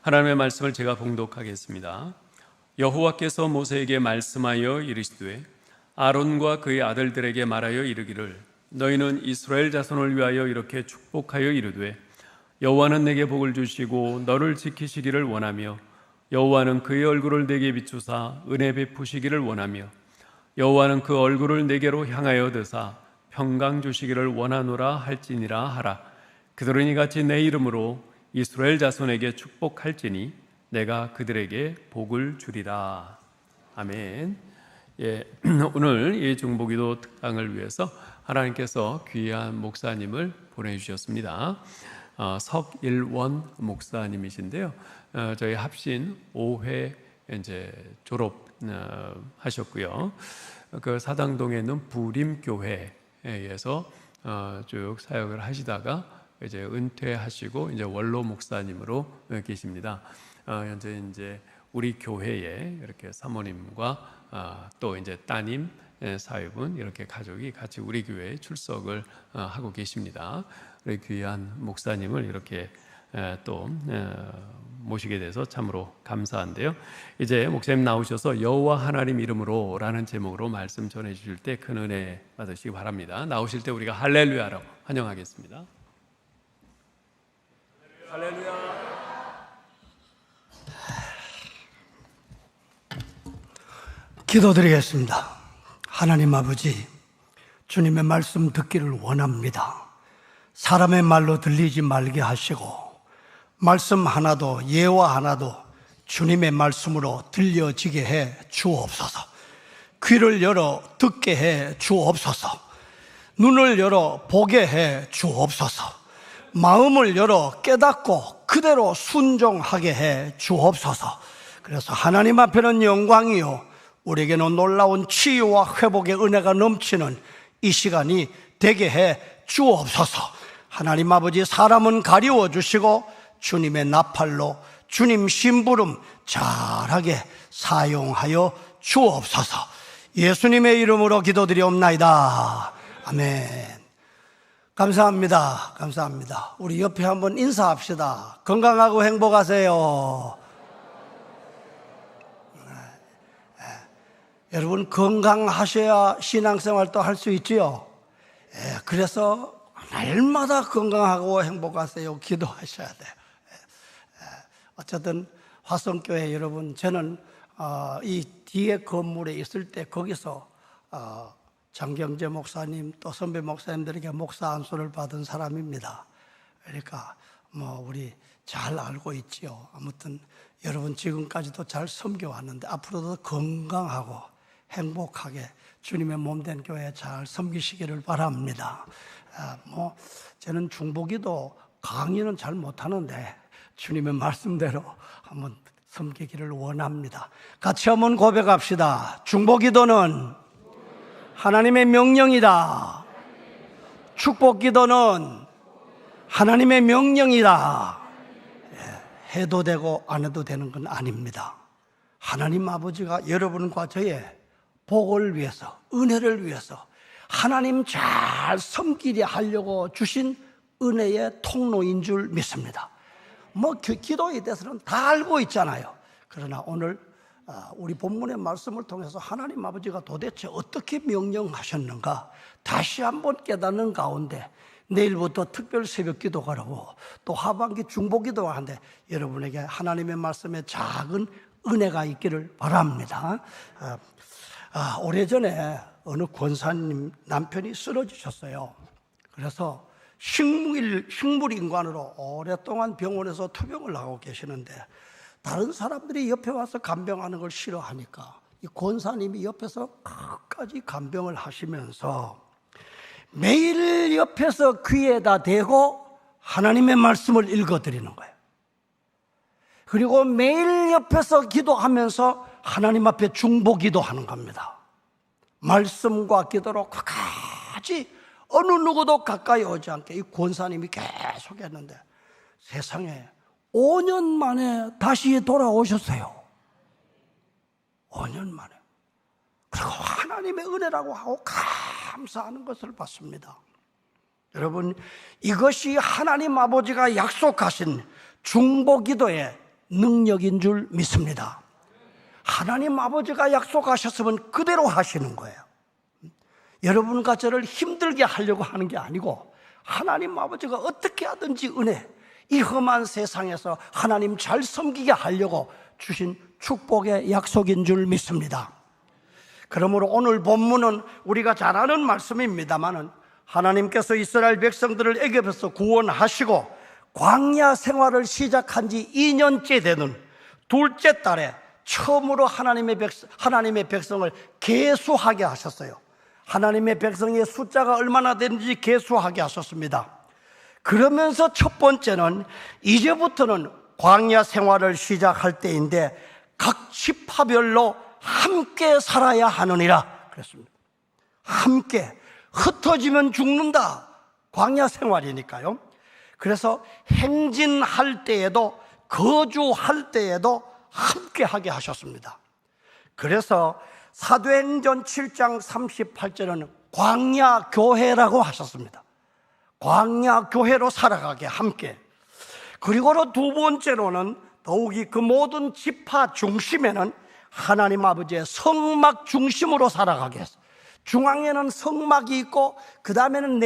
하나님의 말씀을 제가 봉독하겠습니다. 여호와께서 모세에게 말씀하여 이르시되 아론과 그의 아들들에게 말하여 이르기를 너희는 이스라엘 자손을 위하여 이렇게 축복하여 이르되 여호와는 내게 복을 주시고 너를 지키시기를 원하며 여호와는 그의 얼굴을 내게 비추사 은혜 베푸시기를 원하며 여호와는 그 얼굴을 내게로 향하여 드사 평강 주시기를 원하노라 할지니라 하라. 그들은 이같이 내 이름으로 이스라엘 자손에게 축복할지니 내가 그들에게 복을 주리라. 아멘. 오늘 이 중보기도 특강을 위해서 하나님께서 귀한 목사님을 보내주셨습니다. 석일원 목사님이신데요. 저희 합신 5회 이제 졸업하셨고요. 그 사당동에 있는 부림교회에서 쭉 사역을 하시다가 이제 은퇴하시고 이제 원로 목사님으로 계십니다. 현재 이제 우리 교회에 이렇게 사모님과 또 이제 따님 사위분 이렇게 가족이 같이 우리 교회에 출석을 하고 계십니다. 우리 귀한 목사님을 이렇게 또 모시게 돼서 참으로 감사한데요. 이제 목사님 나오셔서 여호와 하나님 이름으로라는 제목으로 말씀 전해 주실 때 큰 은혜 받으시기 바랍니다. 나오실 때 우리가 할렐루야로 환영하겠습니다. 할렐루야. 기도드리겠습니다. 하나님 아버지, 주님의 말씀 듣기를 원합니다. 사람의 말로 들리지 말게 하시고 말씀 하나도 예화 하나도 주님의 말씀으로 들려지게 해 주옵소서. 귀를 열어 듣게 해 주옵소서. 눈을 열어 보게 해 주옵소서. 마음을 열어 깨닫고 그대로 순종하게 해 주옵소서. 그래서 하나님 앞에는 영광이요 우리에게는 놀라운 치유와 회복의 은혜가 넘치는 이 시간이 되게 해 주옵소서. 하나님 아버지, 사람은 가리워 주시고 주님의 나팔로 주님 심부름 잘하게 사용하여 주옵소서. 예수님의 이름으로 기도드리옵나이다. 아멘. 감사합니다. 감사합니다. 우리 옆에 한번 인사합시다. 건강하고 행복하세요. 여러분, 건강하셔야 신앙생활도 할 수 있지요. 그래서 날마다 건강하고 행복하세요 기도하셔야 돼요. 어쨌든 화성교회 여러분, 저는 이 뒤에 건물에 있을 때 거기서 장경재 목사님 또 선배 목사님들에게 목사 안수를 받은 사람입니다. 그러니까 우리 잘 알고 있지요. 아무튼 여러분 지금까지도 잘 섬겨왔는데 앞으로도 건강하고 행복하게 주님의 몸된 교회 잘 섬기시기를 바랍니다. 저는 중보기도 강의는 잘 못하는데 주님의 말씀대로 한번 섬기기를 원합니다. 같이 한번 고백합시다. 중보기도는 하나님의 명령이다. 축복기도는 하나님의 명령이다. 해도 되고 안 해도 되는 건 아닙니다. 하나님 아버지가 여러분과 저의 복을 위해서, 은혜를 위해서 하나님 잘 섬기려 하려고 주신 은혜의 통로인 줄 믿습니다. 기도에 대해서는 다 알고 있잖아요. 그러나 오늘 우리 본문의 말씀을 통해서 하나님 아버지가 도대체 어떻게 명령하셨는가 다시 한번 깨닫는 가운데 내일부터 특별 새벽 기도가 하고 또 하반기 중보 기도가 하는데 여러분에게 하나님의 말씀에 작은 은혜가 있기를 바랍니다. 오래전에 어느 권사님 남편이 쓰러지셨어요. 그래서 식물인간으로 오랫동안 병원에서 투병을 하고 계시는데 다른 사람들이 옆에 와서 간병하는 걸 싫어하니까 이 권사님이 옆에서 끝까지 간병을 하시면서 매일 옆에서 귀에다 대고 하나님의 말씀을 읽어드리는 거예요. 그리고 매일 옆에서 기도하면서 하나님 앞에 중보기도 하는 겁니다. 말씀과 기도로 끝까지 어느 누구도 가까이 오지 않게 이 권사님이 계속 했는데 세상에 5년 만에 다시 돌아오셨어요. 5년 만에. 그리고 하나님의 은혜라고 하고 감사하는 것을 봤습니다. 여러분, 이것이 하나님 아버지가 약속하신 중보기도의 능력인 줄 믿습니다. 하나님 아버지가 약속하셨으면 그대로 하시는 거예요. 여러분과 저를 힘들게 하려고 하는 게 아니고 하나님 아버지가 어떻게 하든지 이 험한 세상에서 하나님 잘 섬기게 하려고 주신 축복의 약속인 줄 믿습니다. 그러므로 오늘 본문은 우리가 잘 아는 말씀입니다만은 하나님께서 이스라엘 백성들을 애굽에서 구원하시고 광야 생활을 시작한 지 2년째 되는 둘째 달에 처음으로 하나님의 백성을 계수하게 하셨어요. 하나님의 백성의 숫자가 얼마나 되는지 계수하게 하셨습니다. 그러면서 첫 번째는 이제부터는 광야 생활을 시작할 때인데 각 지파별로 함께 살아야 하느니라 그랬습니다. 함께. 흩어지면 죽는다. 광야 생활이니까요. 그래서 행진할 때에도 거주할 때에도 함께 하게 하셨습니다. 그래서 사도행전 7장 38절에는 광야교회라고 하셨습니다. 광야교회로 살아가게 함께. 그리고 두 번째로는 더욱이 그 모든 지파 중심에는 하나님 아버지의 성막 중심으로 살아가게 했어요. 중앙에는 성막이 있고 그 다음에는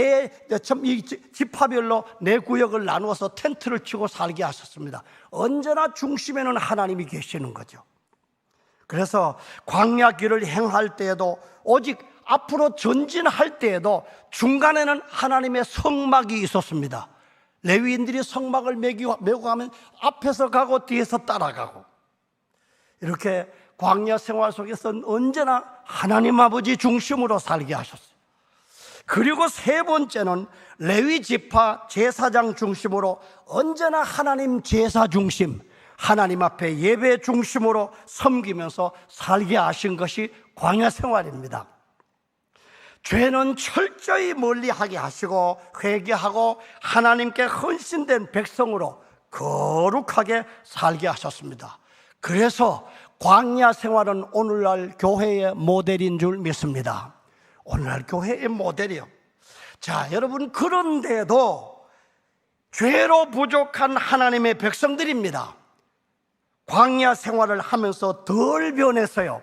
이 지파별로 내 구역을 나누어서 텐트를 치고 살게 하셨습니다. 언제나 중심에는 하나님이 계시는 거죠. 그래서 광야 길을 행할 때에도 오직 앞으로 전진할 때에도 중간에는 하나님의 성막이 있었습니다. 레위인들이 성막을 메고 가면 앞에서 가고 뒤에서 따라가고, 이렇게 광야 생활 속에서는 언제나 하나님 아버지 중심으로 살게 하셨어요. 그리고 세 번째는 레위 지파 제사장 중심으로 언제나 하나님 제사 중심, 하나님 앞에 예배 중심으로 섬기면서 살게 하신 것이 광야 생활입니다. 죄는 철저히 멀리하게 하시고 회개하고 하나님께 헌신된 백성으로 거룩하게 살게 하셨습니다. 그래서 광야 생활은 오늘날 교회의 모델인 줄 믿습니다. 오늘날 교회의 모델이요. 자, 여러분, 그런데도 죄로 부족한 하나님의 백성들입니다. 광야 생활을 하면서 덜 변해서요.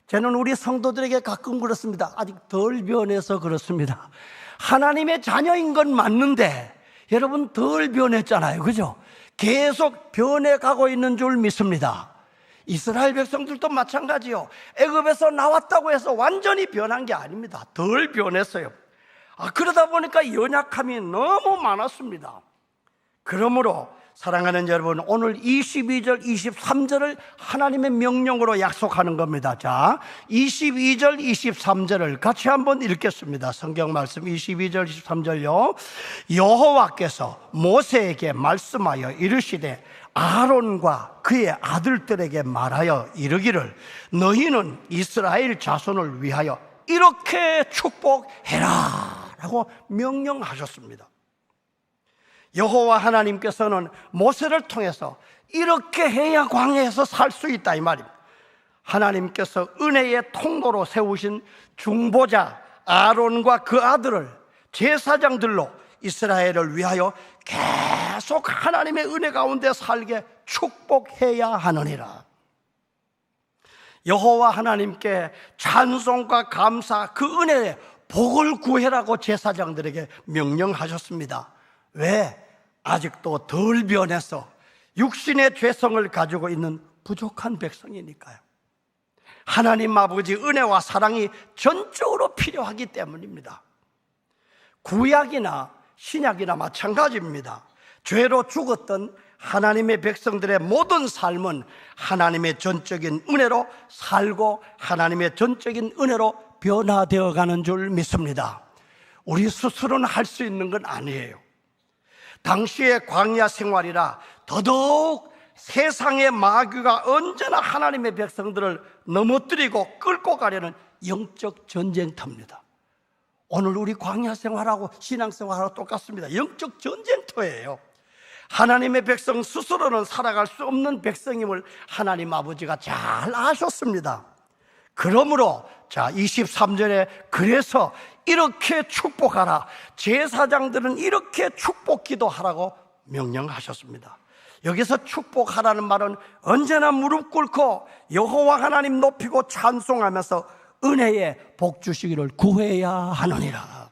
저는 우리 성도들에게 가끔 그렇습니다. 아직 덜 변해서 그렇습니다. 하나님의 자녀인 건 맞는데 여러분 덜 변했잖아요. 그죠? 계속 변해가고 있는 줄 믿습니다. 이스라엘 백성들도 마찬가지요. 애굽에서 나왔다고 해서 완전히 변한 게 아닙니다. 덜 변했어요. 그러다 보니까 연약함이 너무 많았습니다. 그러므로 사랑하는 여러분, 오늘 22절, 23절을 하나님의 명령으로 약속하는 겁니다. 자, 22절, 23절을 같이 한번 읽겠습니다. 성경 말씀 22절, 23절요. 여호와께서 모세에게 말씀하여 이르시되 아론과 그의 아들들에게 말하여 이르기를 너희는 이스라엘 자손을 위하여 이렇게 축복해라 라고 명령하셨습니다. 여호와 하나님께서는 모세를 통해서 이렇게 해야 광야에서 살 수 있다 이 말입니다. 하나님께서 은혜의 통로로 세우신 중보자 아론과 그 아들을 제사장들로 이스라엘을 위하여 계속 하나님의 은혜 가운데 살게 축복해야 하느니라. 여호와 하나님께 찬송과 감사, 그 은혜에 복을 구해라고 제사장들에게 명령하셨습니다. 왜? 아직도 덜 변해서 육신의 죄성을 가지고 있는 부족한 백성이니까요. 하나님 아버지 은혜와 사랑이 전적으로 필요하기 때문입니다. 구약이나 신약이나 마찬가지입니다. 죄로 죽었던 하나님의 백성들의 모든 삶은 하나님의 전적인 은혜로 살고 하나님의 전적인 은혜로 변화되어 가는 줄 믿습니다. 우리 스스로는 할 수 있는 건 아니에요. 당시의 광야 생활이라 더더욱 세상의 마귀가 언제나 하나님의 백성들을 넘어뜨리고 끌고 가려는 영적 전쟁터입니다. 오늘 우리 광야 생활하고 신앙 생활하고 똑같습니다. 영적 전쟁터예요. 하나님의 백성 스스로는 살아갈 수 없는 백성임을 하나님 아버지가 잘 아셨습니다. 그러므로 자 23절에 그래서 이렇게 축복하라, 제사장들은 이렇게 축복 기도하라고 명령하셨습니다. 여기서 축복하라는 말은 언제나 무릎 꿇고 여호와 하나님 높이고 찬송하면서 은혜에 복 주시기를 구해야 하느니라.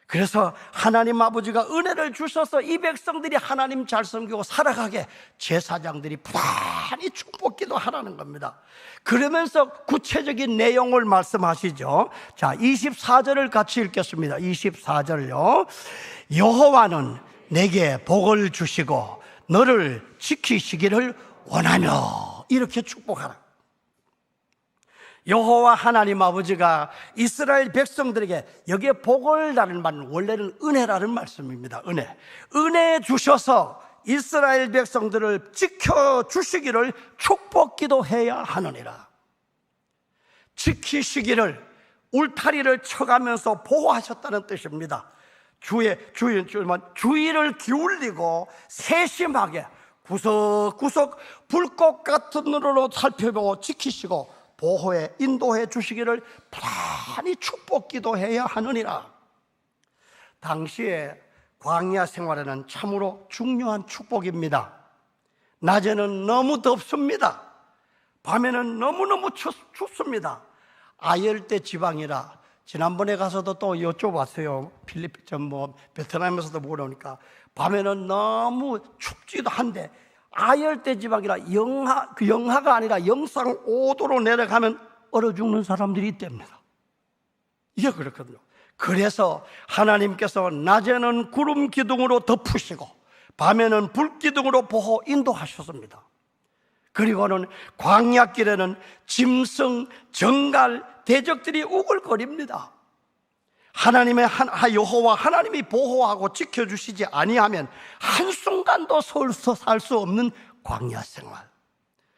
그래서 하나님 아버지가 은혜를 주셔서 이 백성들이 하나님 잘 섬기고 살아가게 제사장들이 많이 축복기도 하라는 겁니다. 그러면서 구체적인 내용을 말씀하시죠. 자, 24절을 같이 읽겠습니다. 24절요. 여호와는 내게 복을 주시고 너를 지키시기를 원하며, 이렇게 축복하라. 여호와 하나님 아버지가 이스라엘 백성들에게, 여기에 복을라는 말은 원래는 은혜라는 말씀입니다. 은혜 주셔서 이스라엘 백성들을 지켜주시기를 축복기도 해야 하느니라. 지키시기를, 울타리를 쳐가면서 보호하셨다는 뜻입니다. 주의를 기울이고 세심하게 구석구석 불꽃 같은 눈으로 살펴보고 지키시고 보호해 인도해 주시기를 많이 축복기도 해야 하느니라. 당시에 광야 생활에는 참으로 중요한 축복입니다. 낮에는 너무 덥습니다. 밤에는 너무너무 춥습니다. 아열대 지방이라, 지난번에 가서도 또 여쭤봤어요. 베트남에서도 물어보니까 밤에는 너무 춥지도 한데 아열대 지방이라 영하가 아니라 영상 5도로 내려가면 얼어 죽는 사람들이 있답니다. 이게 그렇거든요. 그래서 하나님께서 낮에는 구름 기둥으로 덮으시고 밤에는 불 기둥으로 보호 인도하셨습니다. 그리고는 광야길에는 짐승, 정갈, 대적들이 우글거립니다. 하나님의 여호와 하나님이 보호하고 지켜주시지 아니하면 한순간도 살 수 없는 광야 생활.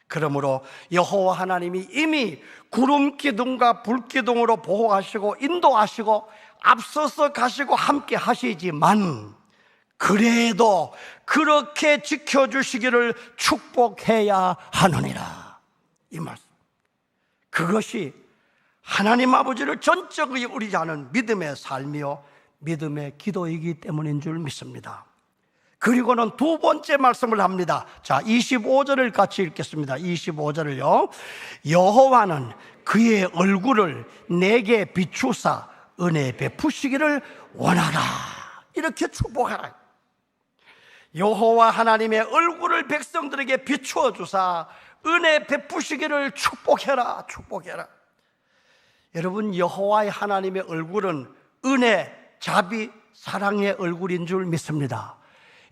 그러므로 여호와 하나님이 이미 구름 기둥과 불 기둥으로 보호하시고 인도하시고 앞서서 가시고 함께 하시지만, 그래도 그렇게 지켜주시기를 축복해야 하느니라, 이 말씀. 그것이 하나님 아버지를 전적으로 의지하는 믿음의 삶이요 믿음의 기도이기 때문인 줄 믿습니다. 그리고는 두 번째 말씀을 합니다. 자, 25절을 같이 읽겠습니다. 25절을요. 여호와는 그의 얼굴을 내게 비추사 은혜 베푸시기를 원하라, 이렇게 축복하라. 여호와 하나님의 얼굴을 백성들에게 비추어 주사 은혜 베푸시기를 축복해라. 여러분, 여호와의 하나님의 얼굴은 은혜, 자비, 사랑의 얼굴인 줄 믿습니다.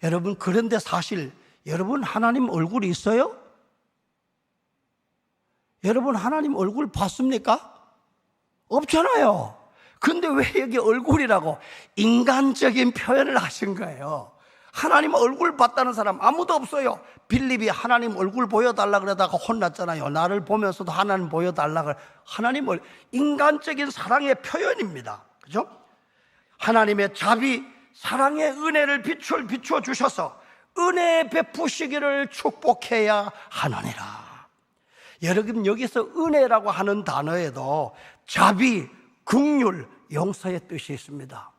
여러분, 그런데 사실 여러분 하나님 얼굴이 있어요? 여러분 하나님 얼굴 봤습니까? 없잖아요. 근데 왜 여기 얼굴이라고 인간적인 표현을 하신 거예요? 하나님 얼굴 봤다는 사람 아무도 없어요. 빌립이 하나님 얼굴 보여달라 그러다가 혼났잖아요. 나를 보면서도 하나님 보여달라 그래. 하나님 인간적인 사랑의 표현입니다. 그죠? 하나님의 자비, 사랑의 은혜를 비추어 주셔서 은혜 베푸시기를 축복해야 하느니라. 여러분, 여기서 은혜라고 하는 단어에도 자비, 긍휼, 용서의 뜻이 있습니다.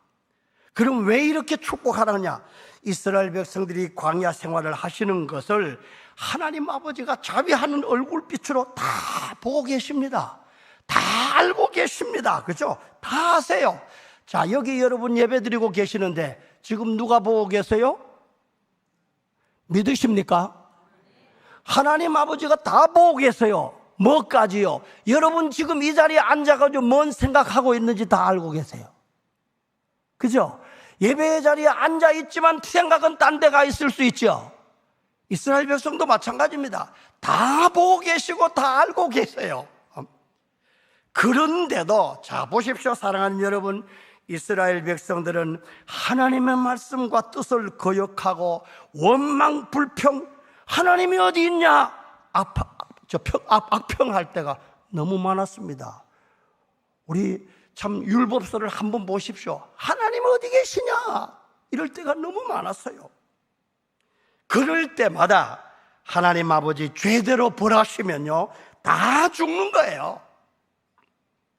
그럼 왜 이렇게 축복하느냐? 이스라엘 백성들이 광야 생활을 하시는 것을 하나님 아버지가 자비하는 얼굴빛으로 다 보고 계십니다. 다 알고 계십니다. 그죠? 다 아세요. 자, 여기 여러분 예배 드리고 계시는데 지금 누가 보고 계세요? 믿으십니까? 하나님 아버지가 다 보고 계세요. 뭐까지요? 여러분 지금 이 자리에 앉아가지고 뭔 생각하고 있는지 다 알고 계세요. 그죠? 예배의 자리에 앉아있지만 생각은 딴 데가 있을 수 있죠. 이스라엘 백성도 마찬가지입니다. 다 보고 계시고 다 알고 계세요. 그런데도 자 보십시오, 사랑하는 여러분, 이스라엘 백성들은 하나님의 말씀과 뜻을 거역하고 원망 불평, 하나님이 어디 있냐 악평할 때가 너무 많았습니다. 우리 참 율법서를 한번 보십시오. 하나님 어디 계시냐 이럴 때가 너무 많았어요. 그럴 때마다 하나님 아버지 죄대로 벌하시면요 다 죽는 거예요.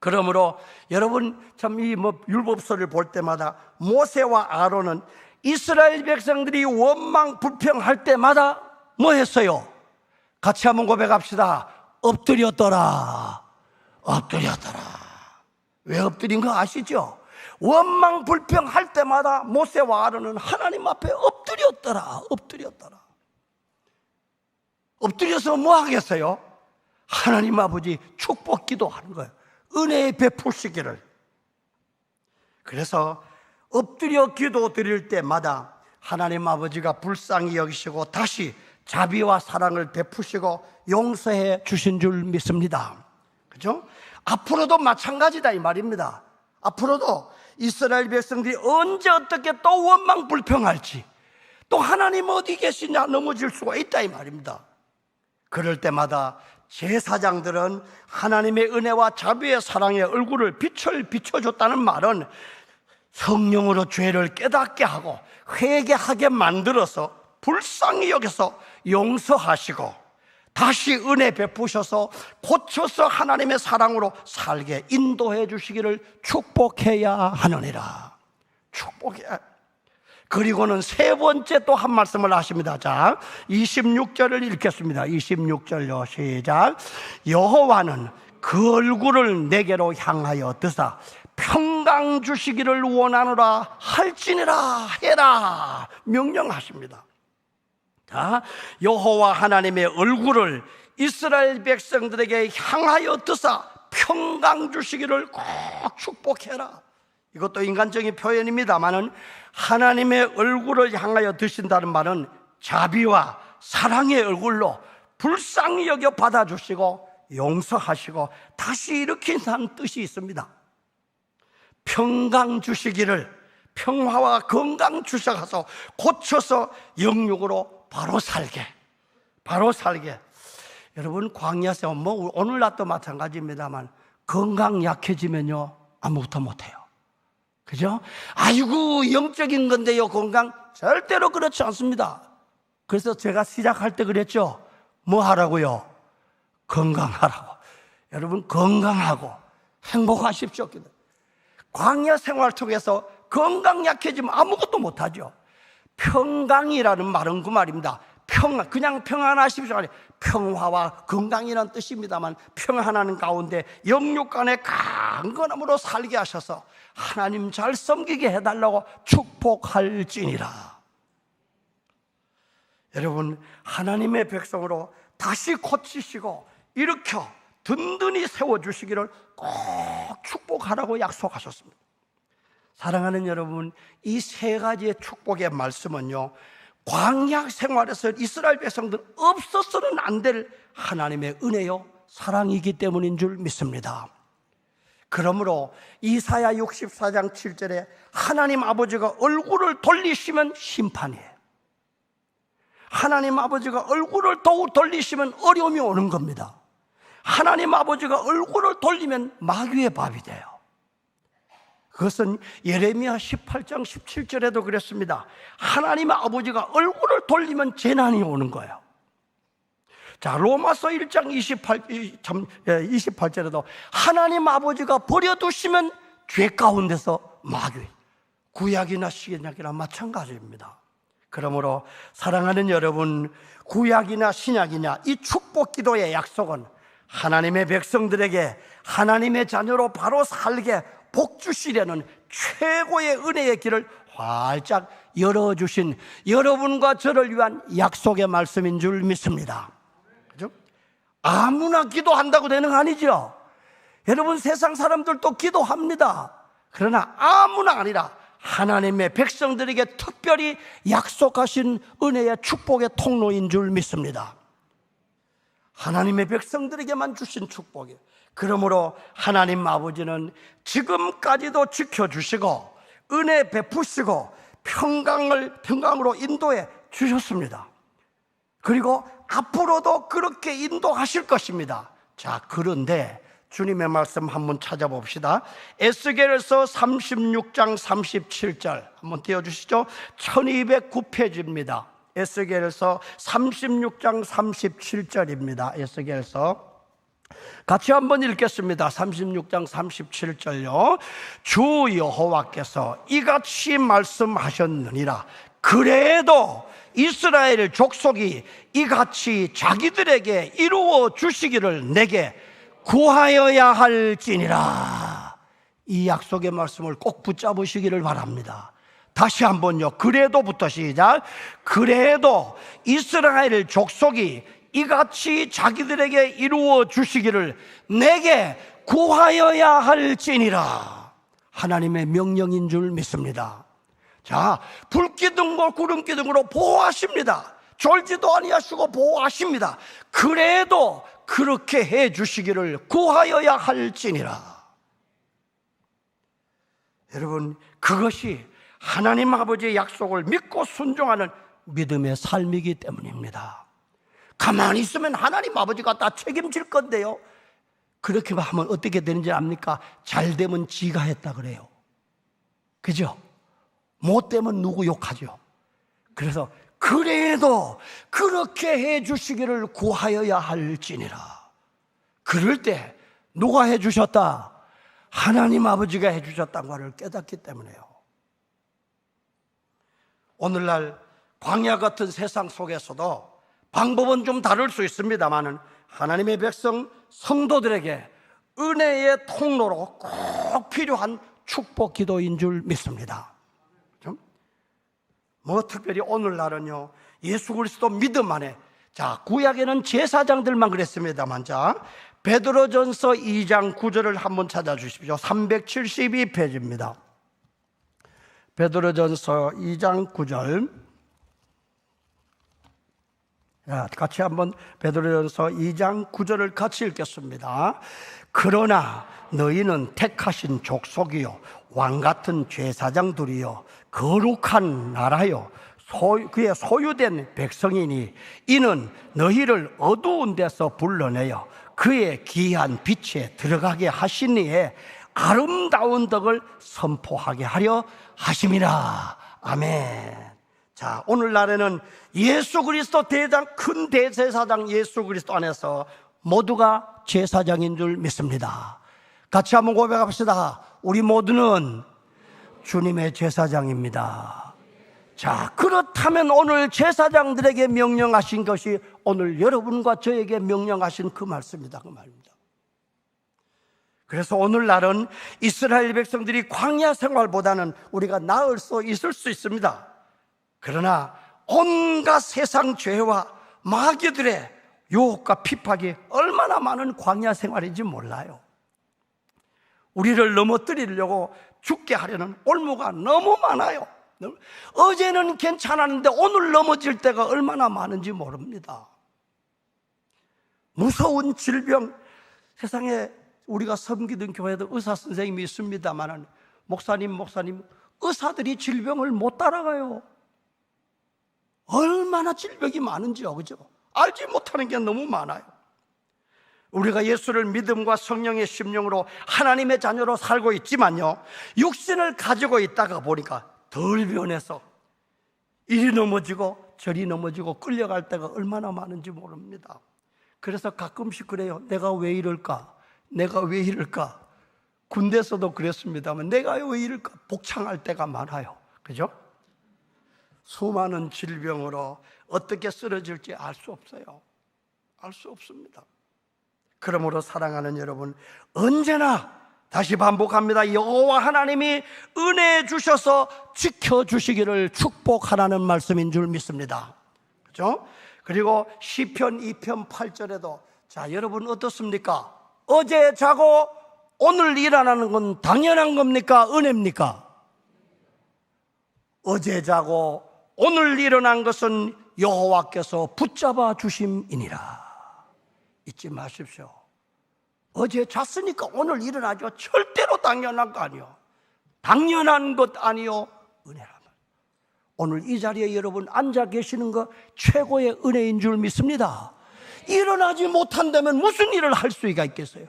그러므로 여러분 참 이 율법서를 볼 때마다 모세와 아론은 이스라엘 백성들이 원망 불평할 때마다 뭐 했어요? 같이 한번 고백합시다. 엎드렸더라. 엎드렸더라. 왜 엎드린 거 아시죠? 원망 불평할 때마다 모세와 아론은 하나님 앞에 엎드렸더라. 엎드렸더라. 엎드려서 뭐 하겠어요? 하나님 아버지 축복 기도하는 거예요. 은혜의 베푸시기를. 그래서 엎드려 기도 드릴 때마다 하나님 아버지가 불쌍히 여기시고 다시 자비와 사랑을 베푸시고 용서해 주신 줄 믿습니다. 그죠? 앞으로도 마찬가지다 이 말입니다. 앞으로도 이스라엘 백성들이 언제 어떻게 또 원망 불평할지, 또 하나님 어디 계시냐 넘어질 수가 있다 이 말입니다. 그럴 때마다 제사장들은 하나님의 은혜와 자비의 사랑의 얼굴을 빛을 비춰줬다는 말은 성령으로 죄를 깨닫게 하고 회개하게 만들어서 불쌍히 여겨서 용서하시고 다시 은혜 베푸셔서 고쳐서 하나님의 사랑으로 살게 인도해 주시기를 축복해야 하느니라. 축복해야. 그리고는 세 번째 또 한 말씀을 하십니다. 자, 26절을 읽겠습니다. 26절요, 시작. 여호와는 그 얼굴을 내게로 향하여 드사 평강 주시기를 원하노라 할지니라 해라 명령하십니다. 자, 여호와 하나님의 얼굴을 이스라엘 백성들에게 향하여 드사 평강 주시기를 꼭 축복해라. 이것도 인간적인 표현입니다만은 하나님의 얼굴을 향하여 드신다는 말은 자비와 사랑의 얼굴로 불쌍히 여겨 받아주시고 용서하시고 다시 일으킨다는 뜻이 있습니다. 평강 주시기를, 평화와 건강 주셔서 고쳐서 영육으로 바로 살게. 여러분, 광야 생활 뭐 오늘날도 마찬가지입니다만 건강 약해지면요 아무것도 못해요. 그죠? 아이고 영적인 건데요 건강, 절대로 그렇지 않습니다. 그래서 제가 시작할 때 그랬죠. 뭐 하라고요? 건강하라고. 여러분 건강하고 행복하십시오. 광야 생활 속에서 건강 약해지면 아무것도 못하죠. 평강이라는 말은 그 말입니다. 그냥 평안하십시오 아니, 평화와 건강이라는 뜻입니다만 평안하는 가운데 영육간에 강건함으로 살게 하셔서 하나님 잘 섬기게 해달라고 축복할지니라. 여러분, 하나님의 백성으로 다시 고치시고 일으켜 든든히 세워주시기를 꼭 축복하라고 약속하셨습니다. 사랑하는 여러분, 이 세 가지의 축복의 말씀은요 광야 생활에서 이스라엘 백성들 없어서는 안 될 하나님의 은혜요 사랑이기 때문인 줄 믿습니다. 그러므로 이사야 64장 7절에 하나님 아버지가 얼굴을 돌리시면 심판이에요. 하나님 아버지가 얼굴을 더욱 돌리시면 어려움이 오는 겁니다. 하나님 아버지가 얼굴을 돌리면 마귀의 밥이 돼요. 그것은 예레미야 18장 17절에도 그랬습니다. 하나님 아버지가 얼굴을 돌리면 재난이 오는 거예요. 자, 로마서 1장 28절에도 하나님 아버지가 버려두시면 죄 가운데서 마귀, 구약이나 신약이나 마찬가지입니다. 그러므로 사랑하는 여러분, 구약이나 신약이냐 이 축복 기도의 약속은 하나님의 백성들에게 하나님의 자녀로 바로 살게 복 주시려는 최고의 은혜의 길을 활짝 열어주신 여러분과 저를 위한 약속의 말씀인 줄 믿습니다. 그죠? 아무나 기도한다고 되는 거 아니죠? 여러분, 세상 사람들도 기도합니다. 그러나 아무나 아니라 하나님의 백성들에게 특별히 약속하신 은혜의 축복의 통로인 줄 믿습니다. 하나님의 백성들에게만 주신 축복이에요. 그러므로 하나님 아버지는 지금까지도 지켜주시고 은혜 베푸시고 평강으로 인도해 주셨습니다. 그리고 앞으로도 그렇게 인도하실 것입니다. 자, 그런데 주님의 말씀 한번 찾아봅시다. 에스겔서 36장 37절 한번 띄워주시죠. 1209페이지입니다. 에스겔서 36장 37절입니다. 에스겔서 같이 한번 읽겠습니다. 36장 37절요. 주 여호와께서 이같이 말씀하셨느니라. 그래도 이스라엘 족속이 이같이 자기들에게 이루어 주시기를 내게 구하여야 할지니라. 이 약속의 말씀을 꼭 붙잡으시기를 바랍니다. 다시 한번요. 그래도부터 시작. 그래도 이스라엘 족속이 이같이 자기들에게 이루어 주시기를 내게 구하여야 할지니라. 하나님의 명령인 줄 믿습니다. 자, 불기둥과 구름기둥으로 보호하십니다. 졸지도 아니하시고 보호하십니다. 그래도 그렇게 해 주시기를 구하여야 할지니라. 여러분, 그것이 하나님 아버지의 약속을 믿고 순종하는 믿음의 삶이기 때문입니다. 가만히 있으면 하나님 아버지가 다 책임질 건데요, 그렇게 하면 어떻게 되는지 압니까? 잘 되면 지가 했다 그래요. 그죠? 못 되면 누구 욕하죠. 그래서 그래도 그렇게 해 주시기를 구하여야 할지니라. 그럴 때 누가 해 주셨다? 하나님 아버지가 해 주셨다는 것을 깨닫기 때문에요. 오늘날 광야 같은 세상 속에서도 방법은 좀 다를 수 있습니다만 하나님의 백성 성도들에게 은혜의 통로로 꼭 필요한 축복 기도인 줄 믿습니다. 뭐 특별히 오늘날은요, 예수 그리스도 믿음 안에, 자, 구약에는 제사장들만 그랬습니다만, 자, 베드로전서 2장 9절을 한번 찾아주십시오. 372페이지입니다. 베드로전서 2장 9절. 자, 같이 한번 베드로전서 2장 9절을 같이 읽겠습니다. 그러나 너희는 택하신 족속이요 왕같은 제사장들이요 거룩한 나라요 그의 소유된 백성이니 이는 너희를 어두운 데서 불러내어 그의 귀한 빛에 들어가게 하시니에 아름다운 덕을 선포하게 하려 하심이라. 아멘. 자, 오늘날에는 예수 그리스도 큰 대제사장 예수 그리스도 안에서 모두가 제사장인 줄 믿습니다. 같이 한번 고백합시다. 우리 모두는 주님의 제사장입니다. 자, 그렇다면 오늘 제사장들에게 명령하신 것이 오늘 여러분과 저에게 명령하신 그 말씀이다, 그 말입니다. 그래서 오늘날은 이스라엘 백성들이 광야 생활보다는 우리가 나을 수 있을 수 있습니다. 그러나 온갖 세상 죄와 마귀들의 유혹과 핍박이 얼마나 많은 광야 생활인지 몰라요. 우리를 넘어뜨리려고 죽게 하려는 올무가 너무 많아요. 어제는 괜찮았는데 오늘 넘어질 때가 얼마나 많은지 모릅니다. 무서운 질병, 세상에 우리가 섬기던 교회도 의사 선생님이 있습니다만 목사님 의사들이 질병을 못 따라가요. 얼마나 질병이 많은지요, 그죠? 알지 못하는 게 너무 많아요. 우리가 예수를 믿음과 성령의 심령으로 하나님의 자녀로 살고 있지만요, 육신을 가지고 있다가 보니까 덜 변해서 이리 넘어지고 저리 넘어지고 끌려갈 때가 얼마나 많은지 모릅니다. 그래서 가끔씩 그래요. 내가 왜 이럴까? 내가 왜 이럴까? 군대에서도 그랬습니다만 내가 왜 이럴까? 복창할 때가 많아요. 그죠? 수많은 질병으로 어떻게 쓰러질지 알 수 없어요. 알 수 없습니다. 그러므로 사랑하는 여러분, 언제나 다시 반복합니다. 여호와 하나님이 은혜 주셔서 지켜주시기를 축복하라는 말씀인 줄 믿습니다. 그렇죠? 그리고 시편 2편 8절에도 자, 여러분 어떻습니까? 어제 자고 오늘 일어나는 건 당연한 겁니까? 은혜입니까? 어제 자고 오늘 일어난 것은 여호와께서 붙잡아 주심이니라. 잊지 마십시오. 어제 잤으니까 오늘 일어나죠. 절대로 당연한 거 아니요. 당연한 것 아니요. 은혜라. 오늘 이 자리에 여러분 앉아 계시는 거 최고의 은혜인 줄 믿습니다. 일어나지 못한다면 무슨 일을 할 수가 있겠어요?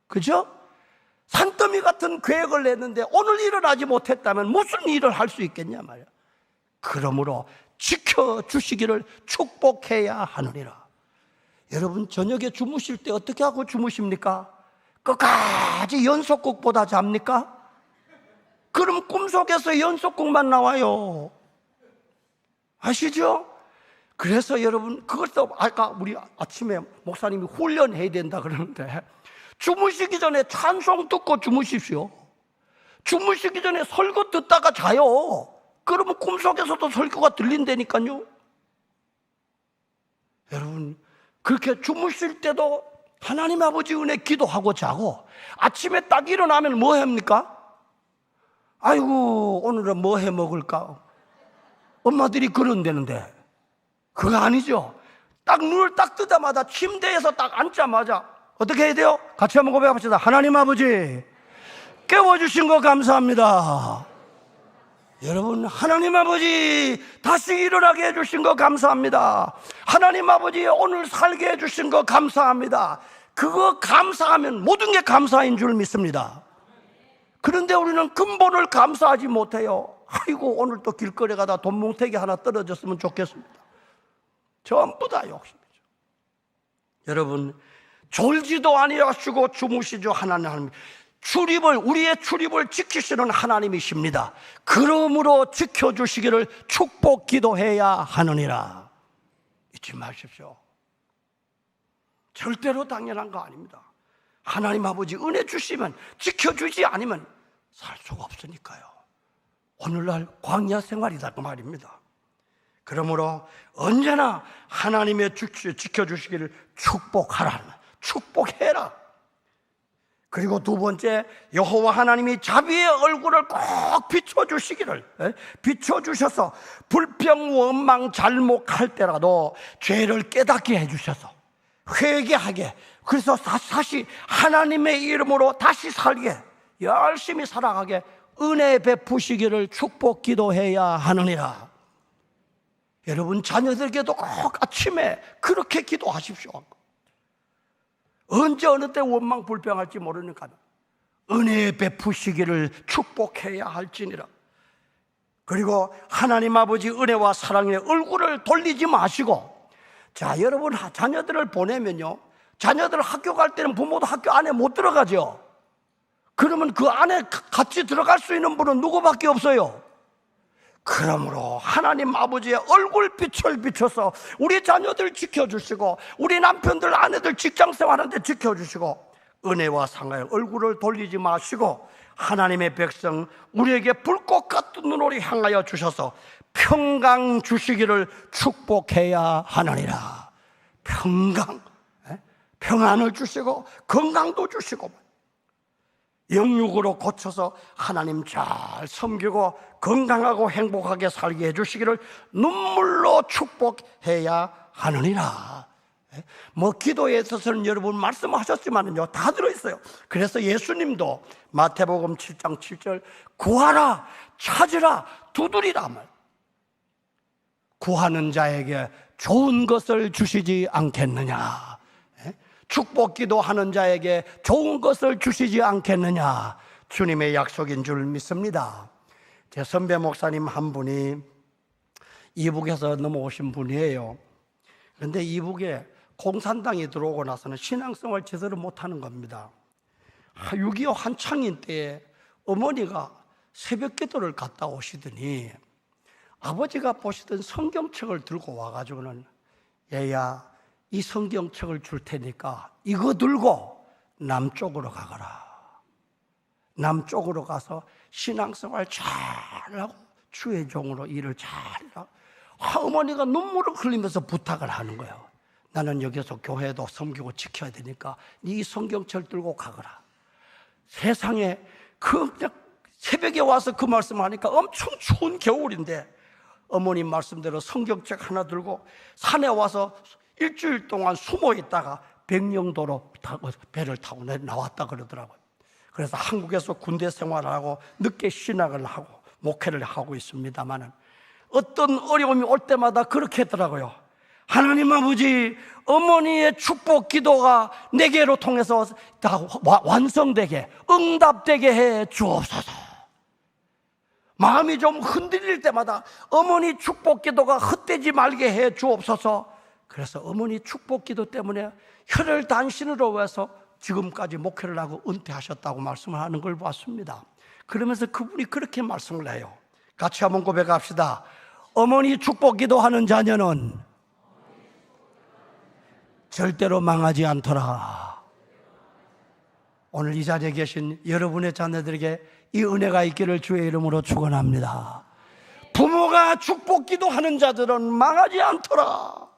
그죠? 산더미 같은 계획을 냈는데 오늘 일어나지 못했다면 무슨 일을 할 수 있겠냐 말이야. 그러므로 지켜주시기를 축복해야 하느니라. 여러분 저녁에 주무실 때 어떻게 하고 주무십니까? 끝까지 연속곡보다 잡니까? 그럼 꿈속에서 연속곡만 나와요. 아시죠? 그래서 여러분 그것도 아까 우리 아침에 목사님이 훈련해야 된다 그러는데 주무시기 전에 찬송 듣고 주무십시오. 주무시기 전에 설교 듣다가 자요. 그러면 꿈속에서도 설교가 들린다니까요. 여러분 그렇게 주무실 때도 하나님 아버지 은혜 기도하고 자고 아침에 딱 일어나면 뭐 합니까? 아이고 오늘은 뭐 해 먹을까? 엄마들이 그런다는데 그거 아니죠. 딱 눈을 딱 뜨자마자 침대에서 딱 앉자마자 어떻게 해야 돼요? 같이 한번 고백합시다. 하나님 아버지 깨워주신 거 감사합니다. 여러분 하나님 아버지 다시 일어나게 해주신 거 감사합니다. 하나님 아버지 오늘 살게 해주신 거 감사합니다. 그거 감사하면 모든 게 감사인 줄 믿습니다. 그런데 우리는 근본을 감사하지 못해요. 아이고 오늘 또 길거리 가다 돈뭉태기 하나 떨어졌으면 좋겠습니다. 전부 다 욕심이죠. 여러분 졸지도 아니하시고 주무시죠. 하나님 우리의 출입을 지키시는 하나님이십니다. 그러므로 지켜주시기를 축복 기도해야 하느니라. 잊지 마십시오. 절대로 당연한 거 아닙니다. 하나님 아버지 은혜 주시면 지켜주지 않으면 살 수가 없으니까요. 오늘날 광야 생활이다 그 말입니다. 그러므로 언제나 하나님의 지켜주시기를 축복해라. 그리고 두 번째, 여호와 하나님이 자비의 얼굴을 꼭 비춰주셔서 불평, 원망, 잘못할 때라도 죄를 깨닫게 해주셔서 회개하게, 그래서 다시 하나님의 이름으로 다시 살게, 열심히 살아가게 은혜 베푸시기를 축복 기도해야 하느니라. 여러분 자녀들에게도 꼭 아침에 그렇게 기도하십시오. 언제 어느 때 원망 불평할지 모르니까 은혜 베푸시기를 축복해야 할지니라. 그리고 하나님 아버지 은혜와 사랑의 얼굴을 돌리지 마시고, 자 여러분 자녀들을 보내면요, 자녀들 학교 갈 때는 부모도 학교 안에 못 들어가죠. 그러면 그 안에 같이 들어갈 수 있는 분은 누구밖에 없어요. 그러므로 하나님 아버지의 얼굴빛을 비춰서 우리 자녀들 지켜주시고, 우리 남편들 아내들 직장생활하는데 지켜주시고, 은혜와 상하의 얼굴을 돌리지 마시고 하나님의 백성 우리에게 불꽃 같은 눈으로 향하여 주셔서 평강 주시기를 축복해야 하느니라. 평안을 주시고 건강도 주시고 영육으로 고쳐서 하나님 잘 섬기고 건강하고 행복하게 살게 해주시기를 눈물로 축복해야 하느니라. 뭐 기도에 있어서는 여러분 말씀하셨지만요 다 들어있어요. 그래서 예수님도 마태복음 7장 7절 구하라, 찾으라, 두드리라 말. 구하는 자에게 좋은 것을 주시지 않겠느냐, 축복 기도하는 자에게 좋은 것을 주시지 않겠느냐, 주님의 약속인 줄 믿습니다. 제 선배 목사님 한 분이 이북에서 넘어오신 분이에요. 그런데 이북에 공산당이 들어오고 나서는 신앙생활 제대로 못하는 겁니다. 6.25 한창인 때에 어머니가 새벽 기도를 갔다 오시더니 아버지가 보시던 성경책을 들고 와가지고는, 얘야 이 성경책을 줄 테니까 이거 들고 남쪽으로 가거라. 남쪽으로 가서 신앙생활 잘하고 주의 종으로 일을 잘하고. 어머니가 눈물을 흘리면서 부탁을 하는 거예요. 나는 여기서 교회도 섬기고 지켜야 되니까 네 성경책 들고 가거라. 세상에 그냥 새벽에 와서 그 말씀하니까 엄청 추운 겨울인데 어머님 말씀대로 성경책 하나 들고 산에 와서 일주일 동안 숨어 있다가 백령도로 배를 타고 나왔다 그러더라고요. 그래서 한국에서 군대 생활을 하고 늦게 신학을 하고 목회를 하고 있습니다만은 어떤 어려움이 올 때마다 그렇게 했더라고요. 하나님 아버지, 어머니의 축복 기도가 내게로 통해서 다 완성되게, 응답되게 해 주옵소서. 마음이 좀 흔들릴 때마다 어머니 축복 기도가 헛되지 말게 해 주옵소서. 그래서 어머니 축복 기도 때문에 혈혈단신으로 해서 지금까지 목회를 하고 은퇴하셨다고 말씀을 하는 걸 봤습니다. 그러면서 그분이 그렇게 말씀을 해요. 같이 한번 고백합시다. 어머니 축복 기도하는 자녀는 절대로 망하지 않더라. 오늘 이 자리에 계신 여러분의 자녀들에게 이 은혜가 있기를 주의 이름으로 축원합니다. 부모가 축복 기도하는 자들은 망하지 않더라.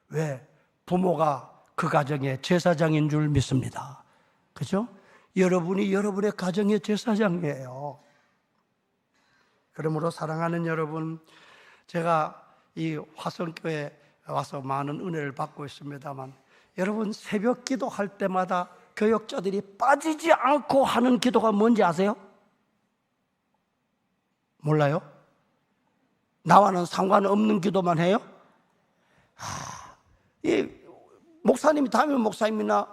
왜? 부모가 그 가정의 제사장인 줄 믿습니다. 그죠? 여러분이 여러분의 가정의 제사장이에요. 그러므로 사랑하는 여러분, 제가 이 화성교회에 와서 많은 은혜를 받고 있습니다만, 여러분 새벽 기도할 때마다 교역자들이 빠지지 않고 하는 기도가 뭔지 아세요? 몰라요? 나와는 상관없는 기도만 해요? 이 목사님이 담임 목사님이나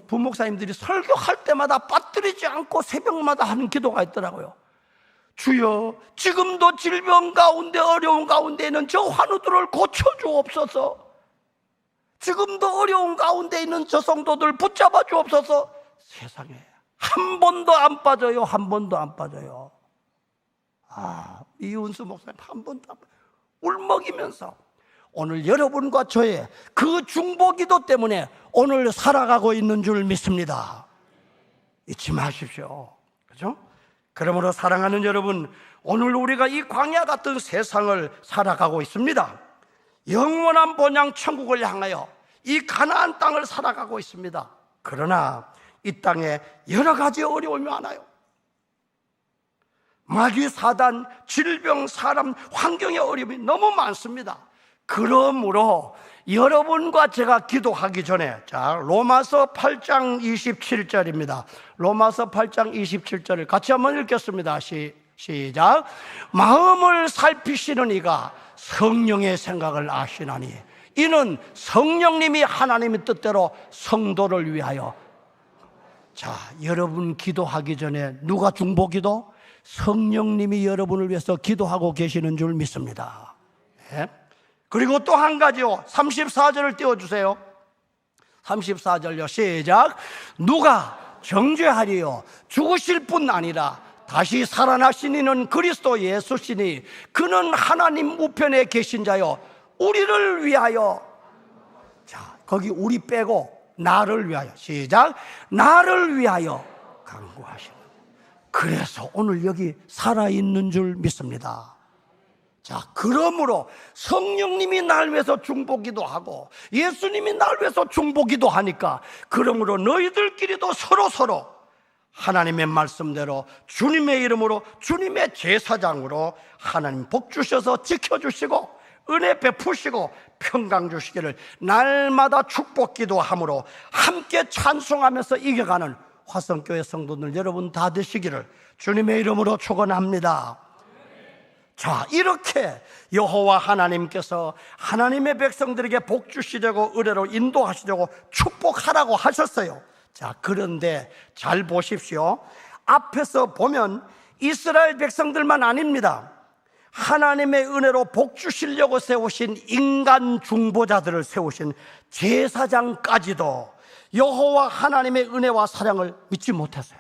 부목사님들이 설교할 때마다 빠뜨리지 않고 새벽마다 하는 기도가 있더라고요. 주여, 지금도 질병 가운데 어려운 가운데 있는 저 환우들을 고쳐주옵소서. 지금도 어려운 가운데 있는 저 성도들 붙잡아 주옵소서. 세상에 한 번도 안 빠져요. 한 번도 안 빠져요. 이윤수 목사님 한 번도 안 빠져요. 울먹이면서 오늘 여러분과 저의 그 중보기도 때문에 오늘 살아가고 있는 줄 믿습니다. 잊지 마십시오. 그죠? 그러므로 사랑하는 여러분, 오늘 우리가 이 광야 같은 세상을 살아가고 있습니다. 영원한 본향 천국을 향하여 이 가나안 땅을 살아가고 있습니다. 그러나 이 땅에 여러 가지 어려움이 많아요. 마귀, 사단, 질병, 사람, 환경의 어려움이 너무 많습니다. 그러므로 여러분과 제가 기도하기 전에, 자, 로마서 8장 27절입니다. 로마서 8장 27절을 같이 한번 읽겠습니다. 시작. 마음을 살피시는 이가 성령의 생각을 아시나니 이는 성령님이 하나님의 뜻대로 성도를 위하여. 자, 여러분 기도하기 전에 누가 중보기도? 성령님이 여러분을 위해서 기도하고 계시는 줄 믿습니다. 네? 그리고 또 한 가지요. 34절을 띄워주세요. 34절요. 시작. 누가 정죄하리요? 죽으실 뿐 아니라 다시 살아나신 이는 그리스도 예수시니 그는 하나님 우편에 계신 자요 우리를 위하여. 자, 거기 우리 빼고 나를 위하여. 시작. 나를 위하여 간구하시는. 그래서 오늘 여기 살아있는 줄 믿습니다. 자, 그러므로 성령님이 날 위해서 중보기도 하고 예수님이 날 위해서 중보기도 하니까, 그러므로 너희들끼리도 서로 하나님의 말씀대로 주님의 이름으로 주님의 제사장으로 하나님 복 주셔서 지켜주시고 은혜 베푸시고 평강 주시기를 날마다 축복기도 함으로 함께 찬송하면서 이겨가는 화성교회 성도들 여러분 다 되시기를 주님의 이름으로 축원합니다. 자, 이렇게 여호와 하나님께서 하나님의 백성들에게 복 주시려고 은혜로 인도하시려고 축복하라고 하셨어요. 자, 그런데 잘 보십시오. 앞에서 보면 이스라엘 백성들만 아닙니다. 하나님의 은혜로 복 주시려고 세우신 인간 중보자들을 세우신 제사장까지도 여호와 하나님의 은혜와 사랑을 믿지 못했어요.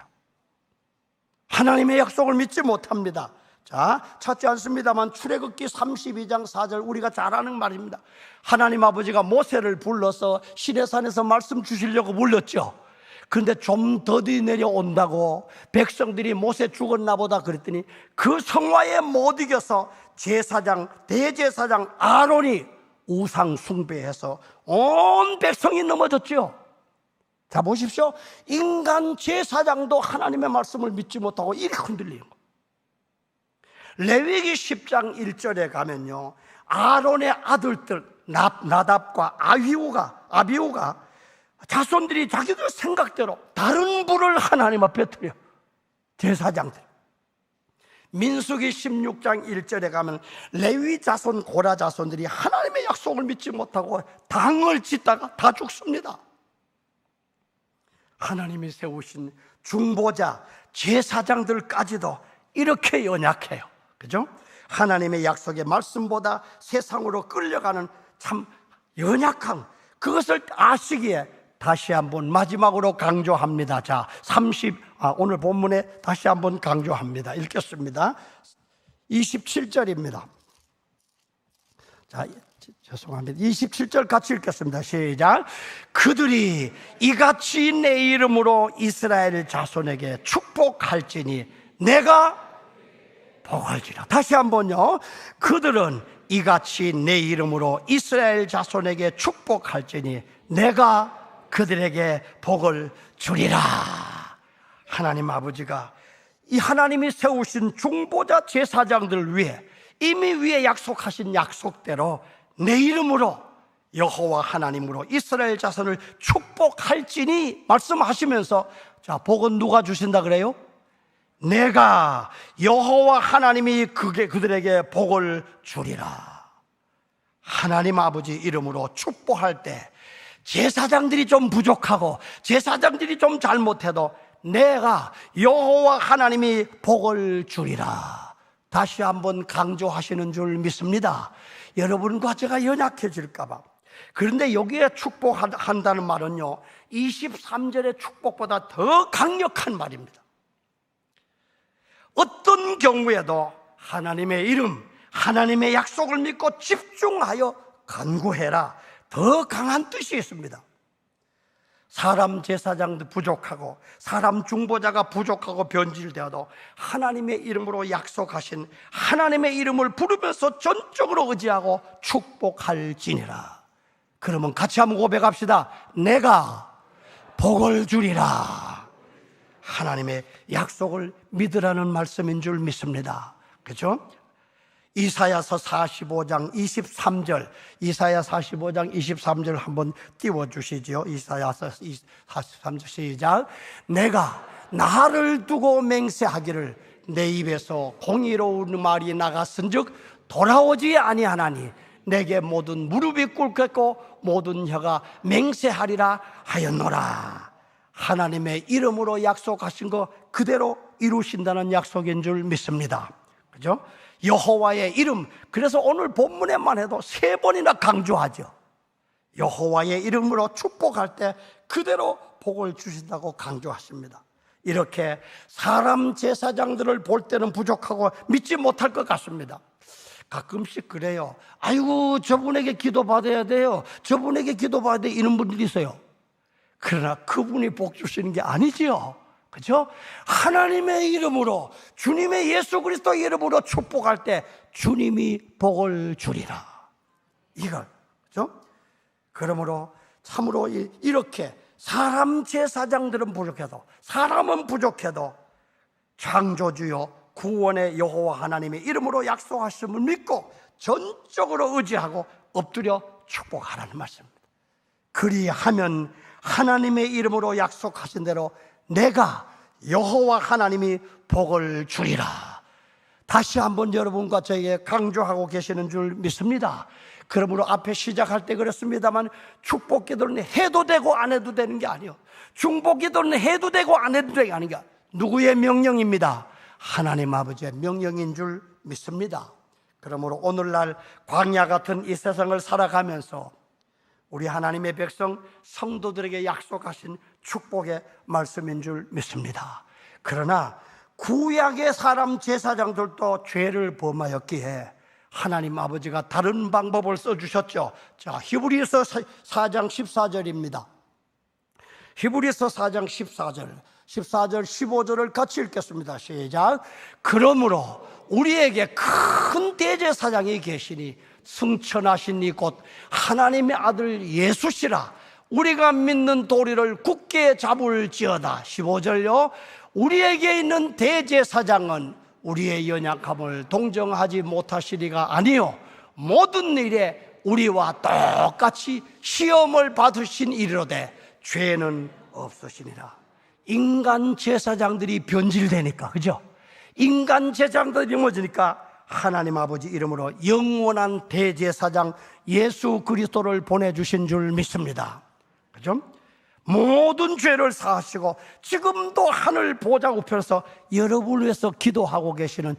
하나님의 약속을 믿지 못합니다. 자, 찾지 않습니다만 출애굽기 32장 4절 우리가 잘 아는 말입니다. 하나님 아버지가 모세를 불러서 시내산에서 말씀 주시려고 불렀죠. 그런데 좀 더디 내려온다고 백성들이 모세 죽었나 보다 그랬더니 그 성화에 못 이겨서 제사장, 대제사장 아론이 우상 숭배해서 온 백성이 넘어졌죠. 자, 보십시오. 인간 제사장도 하나님의 말씀을 믿지 못하고 이렇게 흔들리는 거예요. 레위기 10장 1절에 가면요, 아론의 아들들 나답과 아비후가 자손들이 자기들 생각대로 다른 불을 하나님 앞에 드려. 제사장들. 민수기 16장 1절에 가면 레위 자손 고라 자손들이 하나님의 약속을 믿지 못하고 당을 짓다가 다 죽습니다. 하나님이 세우신 중보자 제사장들까지도 이렇게 연약해요. 그죠? 하나님의 약속의 말씀보다 세상으로 끌려가는 참 연약한 그것을 아시기에 다시 한번 마지막으로 강조합니다. 자, 오늘 본문에 다시 한번 강조합니다. 읽겠습니다. 27절입니다. 자, 죄송합니다. 27절 같이 읽겠습니다. 시작. 그들이 이같이 내 이름으로 이스라엘 자손에게 축복할지니 내가 복할지라. 다시 한번요. 그들은 이같이 내 이름으로 이스라엘 자손에게 축복할지니 내가 그들에게 복을 주리라. 하나님 아버지가 이 하나님이 세우신 중보자 제사장들을 위해 이미 위에 약속하신 약속대로 내 이름으로 여호와 하나님으로 이스라엘 자손을 축복할지니 말씀하시면서, 자, 복은 누가 주신다 그래요? 내가 여호와 하나님이 그들에게 복을 주리라. 하나님 아버지 이름으로 축복할 때 제사장들이 좀 부족하고 제사장들이 좀 잘못해도 내가 여호와 하나님이 복을 주리라. 다시 한번 강조하시는 줄 믿습니다. 여러분과 제가 연약해질까 봐. 그런데 여기에 축복한다는 말은요, 23절의 축복보다 더 강력한 말입니다. 어떤 경우에도 하나님의 이름, 하나님의 약속을 믿고 집중하여 간구해라. 더 강한 뜻이 있습니다. 사람 제사장도 부족하고 사람 중보자가 부족하고 변질되어도 하나님의 이름으로 약속하신 하나님의 이름을 부르면서 전적으로 의지하고 축복할지니라. 그러면 같이 한번 고백합시다. 내가 복을 주리라. 하나님의 약속을 믿으라는 말씀인 줄 믿습니다. 그렇죠? 이사야서 45장 23절, 이사야 45장 23절 한번 띄워주시죠. 이사야서 43절 시작. 내가 나를 두고 맹세하기를 내 입에서 공의로운 말이 나갔은즉 돌아오지 아니하나니 내게 모든 무릎이 꿇겠고 모든 혀가 맹세하리라 하였노라. 하나님의 이름으로 약속하신 거 그대로 이루신다는 약속인 줄 믿습니다. 그죠? 여호와의 이름, 그래서 오늘 본문에만 해도 3번이나 강조하죠. 여호와의 이름으로 축복할 때 그대로 복을 주신다고 강조하십니다. 이렇게 사람 제사장들을 볼 때는 부족하고 믿지 못할 것 같습니다. 가끔씩 그래요. 아이고, 저분에게 기도받아야 돼요, 저분에게 기도받아야 돼, 이런 분들이 있어요. 그러나 그분이 복 주시는 게 아니지요. 그렇죠? 하나님의 이름으로, 주님의 예수 그리스도 이름으로 축복할 때 주님이 복을 주리라. 이걸, 그렇죠? 그러므로 참으로 이렇게 사람 제사장들은 부족해도, 사람은 부족해도 창조주요 구원의 여호와 하나님의 이름으로 약속하심을 믿고 전적으로 의지하고 엎드려 축복하라는 말씀입니다. 그리하면 하나님의 이름으로 약속하신 대로 내가 여호와 하나님이 복을 주리라. 다시 한번 여러분과 저에게 강조하고 계시는 줄 믿습니다. 그러므로 앞에 시작할 때 그랬습니다만 축복 기도는 해도 되고 안 해도 되는 게 아니에요. 중복 기도는 해도 되고 안 해도 되는 게 아닌 게 누구의 명령입니다? 하나님 아버지의 명령인 줄 믿습니다. 그러므로 오늘날 광야 같은 이 세상을 살아가면서 우리 하나님의 백성 성도들에게 약속하신 축복의 말씀인 줄 믿습니다. 그러나 구약의 사람 제사장들도 죄를 범하였기에 하나님 아버지가 다른 방법을 써주셨죠. 자, 히브리서 4장 14절입니다. 히브리서 4장 14절 15절을 같이 읽겠습니다. 시작. 그러므로 우리에게 큰 대제사장이 계시니 승천하신 이 곧 하나님의 아들 예수시라. 우리가 믿는 도리를 굳게 잡을지어다. 15절요. 우리에게 있는 대제사장은 우리의 연약함을 동정하지 못하시리가 아니요 모든 일에 우리와 똑같이 시험을 받으신 이르로되 죄는 없으시니라. 인간 제사장들이 변질되니까, 그죠? 인간 제사장들이 넘어지니까 하나님 아버지 이름으로 영원한 대제사장 예수 그리스도를 보내주신 줄 믿습니다. 그죠? 모든 죄를 사하시고 지금도 하늘 보좌 우편에서 여러분을 위해서 기도하고 계시는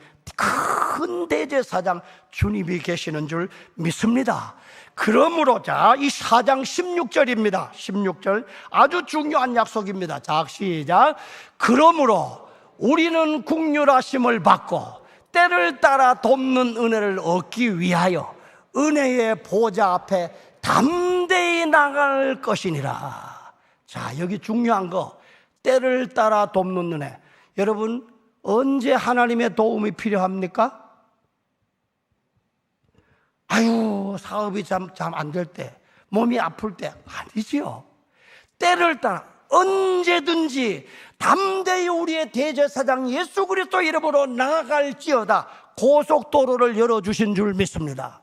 큰 대제사장 주님이 계시는 줄 믿습니다. 그러므로 자, 이 4장 16절입니다. 16절 아주 중요한 약속입니다. 자, 시작. 그러므로 우리는 국률하심을 받고 때를 따라 돕는 은혜를 얻기 위하여 은혜의 보좌 앞에 담대히 나갈 것이니라. 자, 여기 중요한 거, 때를 따라 돕는 은혜. 여러분, 언제 하나님의 도움이 필요합니까? 아유, 사업이 참 안 될 때, 몸이 아플 때 아니지요. 때를 따라 언제든지 담대히 우리의 대제사장 예수 그리스도 이름으로 나아갈지어다 고속도로를 열어주신 줄 믿습니다.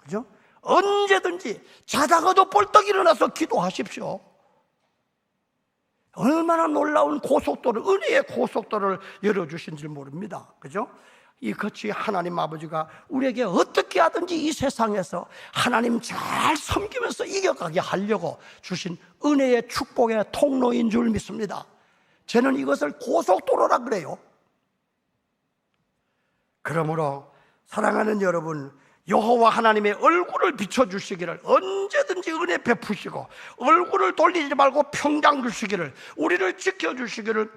그죠? 언제든지 자다가도 벌떡 일어나서 기도하십시오. 얼마나 놀라운 고속도로, 은혜의 고속도로를 열어주신 줄 모릅니다. 그죠? 이같이 하나님 아버지가 우리에게 어떻게 하든지 이 세상에서 하나님 잘 섬기면서 이겨가게 하려고 주신 은혜의 축복의 통로인 줄 믿습니다. 저는 이것을 고속도로라 그래요. 그러므로 사랑하는 여러분, 여호와 하나님의 얼굴을 비춰주시기를, 언제든지 은혜 베푸시고 얼굴을 돌리지 말고 평강 주시기를, 우리를 지켜주시기를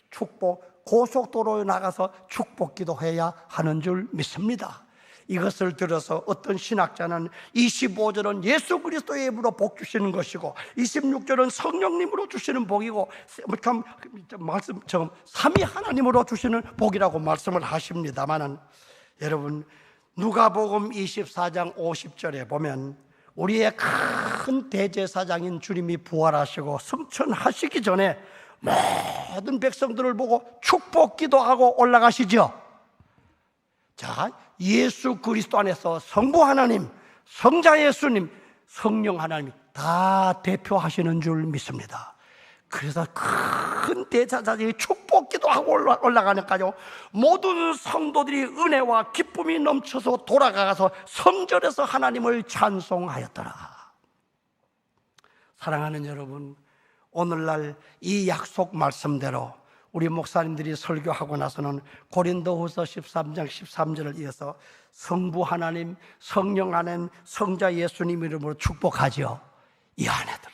축복, 고속도로에 나가서 축복 기도해야 하는 줄 믿습니다. 이것을 들어서 어떤 신학자는 25절은 예수 그리스도의 이름으로 복 주시는 것이고 26절은 성령님으로 주시는 복이고 삼위 하나님으로 주시는 복이라고 말씀을 하십니다만은, 여러분, 누가복음 24장 50절에 보면 우리의 큰 대제사장인 주님이 부활하시고 승천하시기 전에 모든 백성들을 보고 축복 기도하고 올라가시죠. 자, 예수 그리스도 안에서 성부 하나님, 성자 예수님, 성령 하나님 다 대표하시는 줄 믿습니다. 그래서 큰 대제사장이 축복 기도하고 올라가니까요, 모든 성도들이 은혜와 기쁨이 넘쳐서 돌아가서 성전에서 하나님을 찬송하였더라. 사랑하는 여러분, 오늘날 이 약속 말씀대로 우리 목사님들이 설교하고 나서는 고린도후서 13장 13절을 이어서 성부 하나님, 성령 하나님, 성자 예수님 이름으로 축복하죠. 이 아내들을.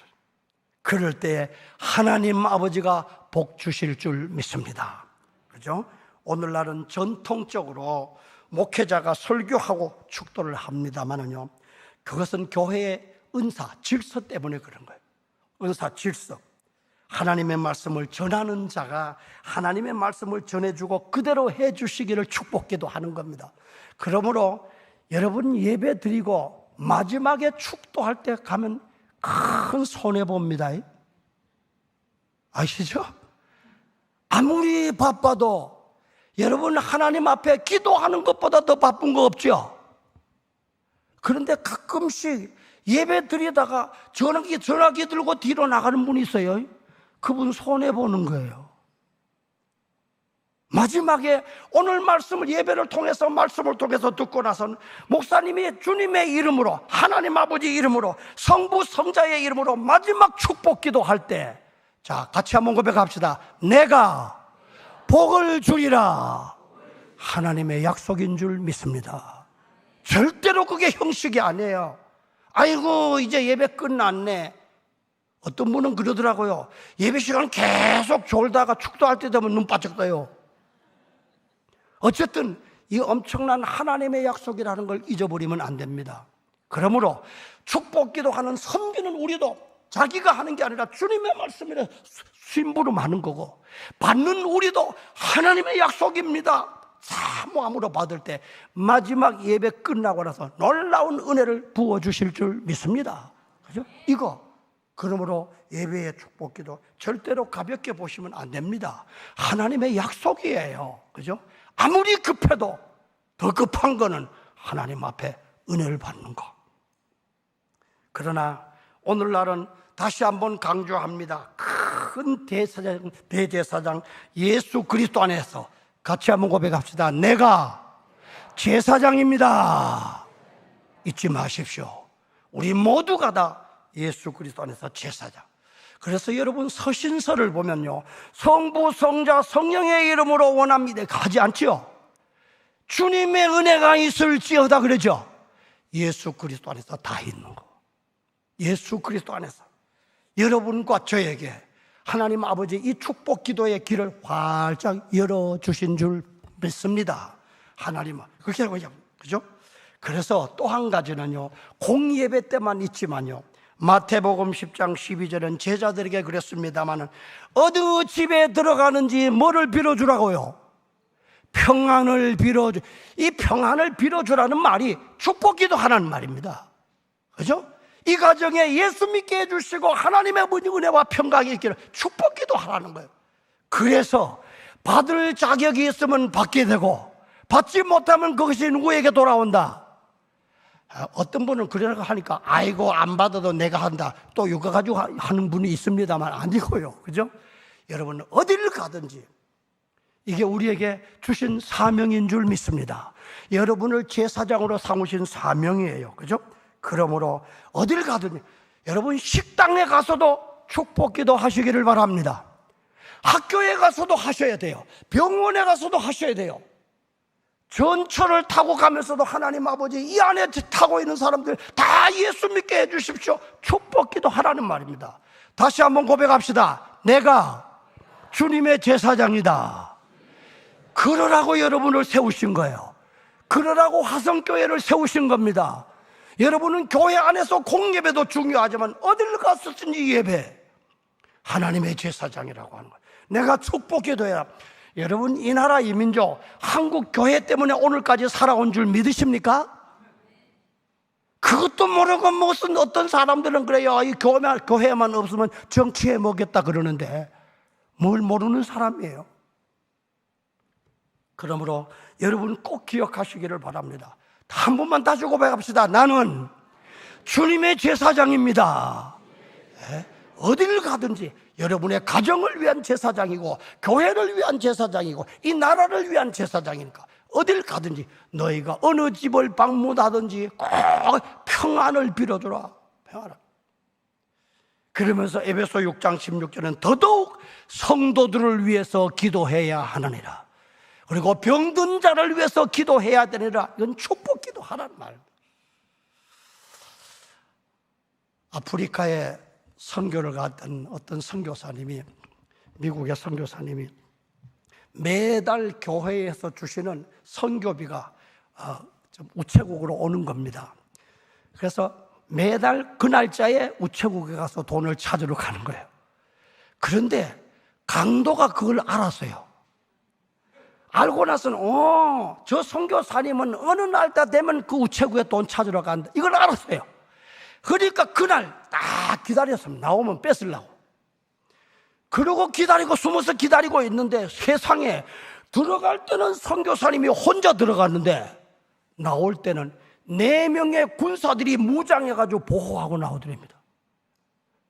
그럴 때 하나님 아버지가 복 주실 줄 믿습니다. 그죠? 오늘날은 전통적으로 목회자가 설교하고 축도를 합니다만은요, 그것은 교회의 은사, 질서 때문에 그런 거예요. 은사, 질서. 하나님의 말씀을 전하는 자가 하나님의 말씀을 전해주고 그대로 해주시기를 축복기도 하는 겁니다. 그러므로 여러분 예배 드리고 마지막에 축도할 때 가면 큰 손해봅니다. 아시죠? 아무리 바빠도 여러분 하나님 앞에 기도하는 것보다 더 바쁜 거 없죠? 그런데 가끔씩 예배 드리다가 전화기 들고 뒤로 나가는 분이 있어요. 그분 손해보는 거예요. 마지막에 오늘 말씀을 예배를 통해서 말씀을 통해서 듣고 나서는 목사님이 주님의 이름으로, 하나님 아버지 이름으로, 성부 성자의 이름으로 마지막 축복 기도할 때, 자, 같이 한번 고백합시다. 내가 복을 주리라. 하나님의 약속인 줄 믿습니다. 절대로 그게 형식이 아니에요. 아이고 이제 예배 끝났네. 어떤 분은 그러더라고요. 예배 시간 계속 졸다가 축도할 때 되면 눈 바짝 떠요. 어쨌든 이 엄청난 하나님의 약속이라는 걸 잊어버리면 안 됩니다. 그러므로 축복 기도하는 섬기는 우리도 자기가 하는 게 아니라 주님의 말씀이라 심부름하는 거고, 받는 우리도 하나님의 약속입니다. 사모함으로 받을 때 마지막 예배 끝나고 나서 놀라운 은혜를 부어주실 줄 믿습니다. 그죠? 이거. 그러므로 예배의 축복기도 절대로 가볍게 보시면 안 됩니다. 하나님의 약속이에요. 그죠? 아무리 급해도 더 급한 거는 하나님 앞에 은혜를 받는 거. 그러나 오늘날은 다시 한번 강조합니다. 큰 대제사장 예수 그리스도 안에서 같이 한번 고백합시다. 내가 제사장입니다. 잊지 마십시오. 우리 모두가 다 예수 그리스도 안에서 제사장. 그래서 여러분 서신서를 보면요, 성부 성자 성령의 이름으로 원합니다 하지 않지요. 주님의 은혜가 있을지어다 그러죠. 예수 그리스도 안에서 다 있는 거. 예수 그리스도 안에서 여러분과 저에게 하나님 아버지 이 축복 기도의 길을 활짝 열어주신 줄 믿습니다. 하나님은 그렇게 하고 있죠. 그죠? 그래서 또 한 가지는요, 공예배 때만 있지만요, 마태복음 10장 12절은 제자들에게 그랬습니다마는 어느 집에 들어가는지 뭐를 빌어주라고요? 평안을 빌어주. 이 평안을 빌어주라는 말이 축복기도 하라는 말입니다. 그죠? 이 가정에 예수 믿게 해주시고 하나님의 은혜와 평강이 있기를 축복기도 하라는 거예요. 그래서 받을 자격이 있으면 받게 되고 받지 못하면 그것이 누구에게 돌아온다? 어떤 분은 그러라고 하니까 아이고 안 받아도 내가 한다, 또 이거 가지고 하는 분이 있습니다만 아니고요. 그죠? 여러분 어디를 가든지 이게 우리에게 주신 사명인 줄 믿습니다. 여러분을 제사장으로 삼으신 사명이에요. 그죠? 그러므로 어딜 가든지 여러분 식당에 가서도 축복기도 하시기를 바랍니다. 학교에 가서도 하셔야 돼요. 병원에 가서도 하셔야 돼요. 전철을 타고 가면서도 하나님 아버지 이 안에 타고 있는 사람들 다 예수 믿게 해주십시오. 축복기도 하라는 말입니다. 다시 한번 고백합시다. 내가 주님의 제사장이다. 그러라고 여러분을 세우신 거예요. 그러라고 화성교회를 세우신 겁니다. 여러분은 교회 안에서 공예배도 중요하지만 어딜 갔었든지 예배, 하나님의 제사장이라고 하는 거예요. 내가 축복기도해야. 여러분 이 나라 이 민족 한국 교회 때문에 오늘까지 살아온 줄 믿으십니까? 그것도 모르고 무슨 어떤 사람들은 그래요. 이 교회만 없으면 정치에 먹겠다 그러는데 뭘 모르는 사람이에요. 그러므로 여러분 꼭 기억하시기를 바랍니다. 한 번만 다시 고백합시다. 나는 주님의 제사장입니다. 어딜 가든지 여러분의 가정을 위한 제사장이고 교회를 위한 제사장이고 이 나라를 위한 제사장이니까 어딜 가든지 너희가 어느 집을 방문하든지 꼭 평안을 빌어주라. 평안을. 그러면서 에베소 6장 16절은 더더욱 성도들을 위해서 기도해야 하느니라. 그리고 병든 자를 위해서 기도해야 되느라. 이건 축복기도 하라는 말. 아프리카에 선교를 갔던 어떤 선교사님이, 미국의 선교사님이 매달 교회에서 주시는 선교비가 좀 우체국으로 오는 겁니다. 그래서 매달 그 날짜에 우체국에 가서 돈을 찾으러 가는 거예요. 그런데 강도가 그걸 알았어요. 알고 나서는 저 선교사님은 어느 날짜 되면 그 우체국에 돈 찾으러 간다, 이걸 알았어요. 그러니까 그날 딱 기다렸으면 나오면 뺏으려고. 그러고 기다리고 숨어서 기다리고 있는데 세상에 들어갈 때는 선교사님이 혼자 들어갔는데 나올 때는 4명의 군사들이 무장해가지고 보호하고 나오더랍니다.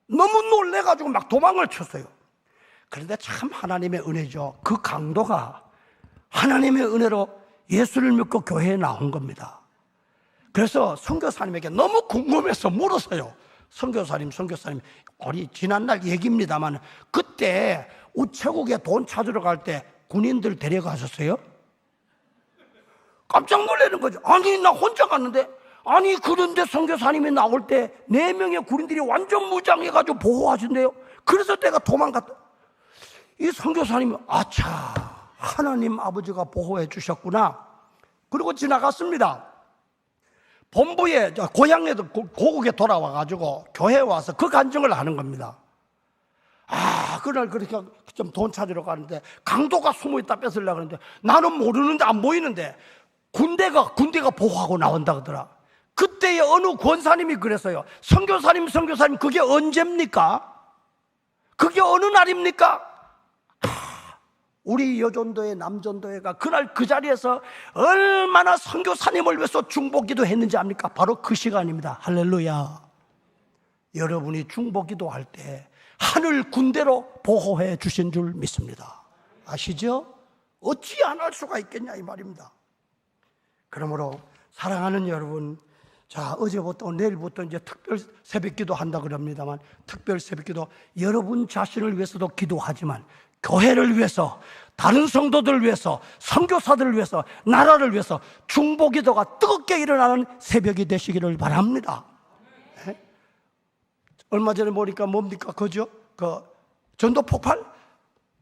너무 놀래가지고 막 도망을 쳤어요. 그런데 참 하나님의 은혜죠. 그 강도가 하나님의 은혜로 예수를 믿고 교회에 나온 겁니다. 그래서 선교사님에게 너무 궁금해서 물었어요. 선교사님, 우리 지난날 얘기입니다만 그때 우체국에 돈 찾으러 갈 때 군인들 데려가셨어요? 깜짝 놀라는 거죠. 아니 나 혼자 갔는데, 아니 그런데 선교사님이 나올 때 4명의 군인들이 완전 무장해가지고 보호하신대요. 그래서 내가 도망갔다. 이 선교사님이 아차, 하나님 아버지가 보호해 주셨구나. 그리고 지나갔습니다. 본부에, 고향에도 고국에 돌아와가지고 교회에 와서 그 간증을 하는 겁니다. 그날 그렇게 좀 돈 찾으러 가는데 강도가 숨어있다 뺏으려고 하는데 나는 모르는데 안 보이는데 군대가 보호하고 나온다 그러더라. 그때의 어느 권사님이 그랬어요. 선교사님 그게 언제입니까? 그게 어느 날입니까? 우리 여전도회, 남전도회가 그날 그 자리에서 얼마나 선교사님을 위해서 중보기도 했는지 압니까? 바로 그 시간입니다. 할렐루야. 여러분이 중보기도 할 때 하늘 군대로 보호해 주신 줄 믿습니다. 아시죠? 어찌 안 할 수가 있겠냐 이 말입니다. 그러므로 사랑하는 여러분, 자, 어제부터 내일부터 이제 특별 새벽기도 한다 그럽니다만, 특별 새벽기도 여러분 자신을 위해서도 기도하지만 교회를 위해서, 다른 성도들을 위해서, 선교사들을 위해서, 나라를 위해서 중보기도가 뜨겁게 일어나는 새벽이 되시기를 바랍니다. 네? 얼마 전에 보니까 뭡니까? 그죠? 전도 폭발?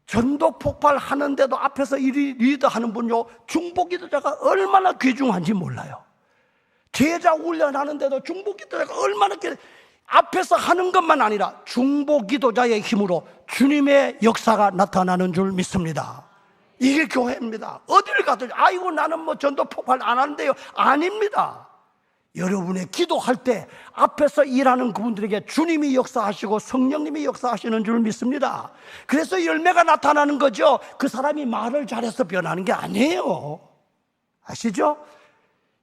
전도 폭발 하는데도 앞에서 리더하는 분요, 중보기도자가 얼마나 귀중한지 몰라요. 제자 훈련하는데도 중보기도자가 얼마나 앞에서 하는 것만 아니라 중보기도자의 힘으로 주님의 역사가 나타나는 줄 믿습니다. 이게 교회입니다. 어디를 가든 아이고 나는 뭐 전도 폭발 안 하는데요. 아닙니다. 여러분의 기도할 때 앞에서 일하는 그분들에게 주님이 역사하시고 성령님이 역사하시는 줄 믿습니다. 그래서 열매가 나타나는 거죠. 그 사람이 말을 잘해서 변하는 게 아니에요. 아시죠?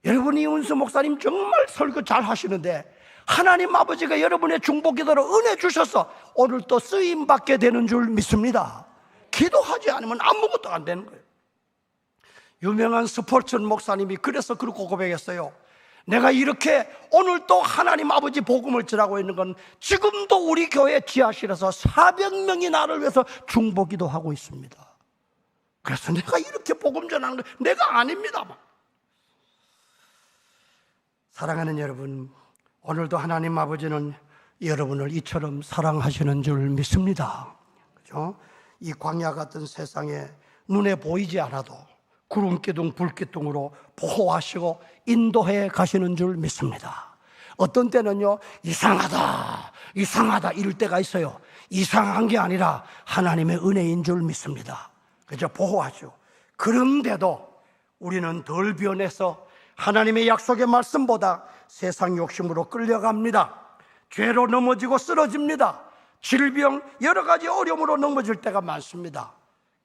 여러분, 이은수 목사님 정말 설교 잘 하시는데 하나님 아버지가 여러분의 중보기도로 은혜 주셔서 오늘 또 쓰임받게 되는 줄 믿습니다. 기도하지 않으면 아무것도 안 되는 거예요. 유명한 스폴천 목사님이 그래서 그렇게 고백했어요. 내가 이렇게 오늘 또 하나님 아버지 복음을 전하고 있는 건 지금도 우리 교회 지하실에서 400명이 나를 위해서 중보기도하고 있습니다. 그래서 내가 이렇게 복음 전하는 건 내가 아닙니다. 사랑하는 여러분, 오늘도 하나님 아버지는 여러분을 이처럼 사랑하시는 줄 믿습니다. 그죠? 이 광야 같은 세상에 눈에 보이지 않아도 구름기둥 불기둥으로 보호하시고 인도해 가시는 줄 믿습니다. 어떤 때는요, 이상하다 이럴 때가 있어요. 이상한 게 아니라 하나님의 은혜인 줄 믿습니다. 그죠? 보호하시고. 그런데도 우리는 덜 변해서 하나님의 약속의 말씀보다 세상 욕심으로 끌려갑니다. 죄로 넘어지고 쓰러집니다. 질병, 여러 가지 어려움으로 넘어질 때가 많습니다.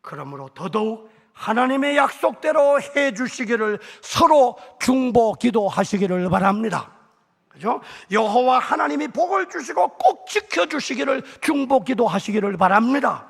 그러므로 더더욱 하나님의 약속대로 해 주시기를 서로 중보 기도하시기를 바랍니다. 그죠? 여호와 하나님이 복을 주시고 꼭 지켜주시기를 중보 기도하시기를 바랍니다.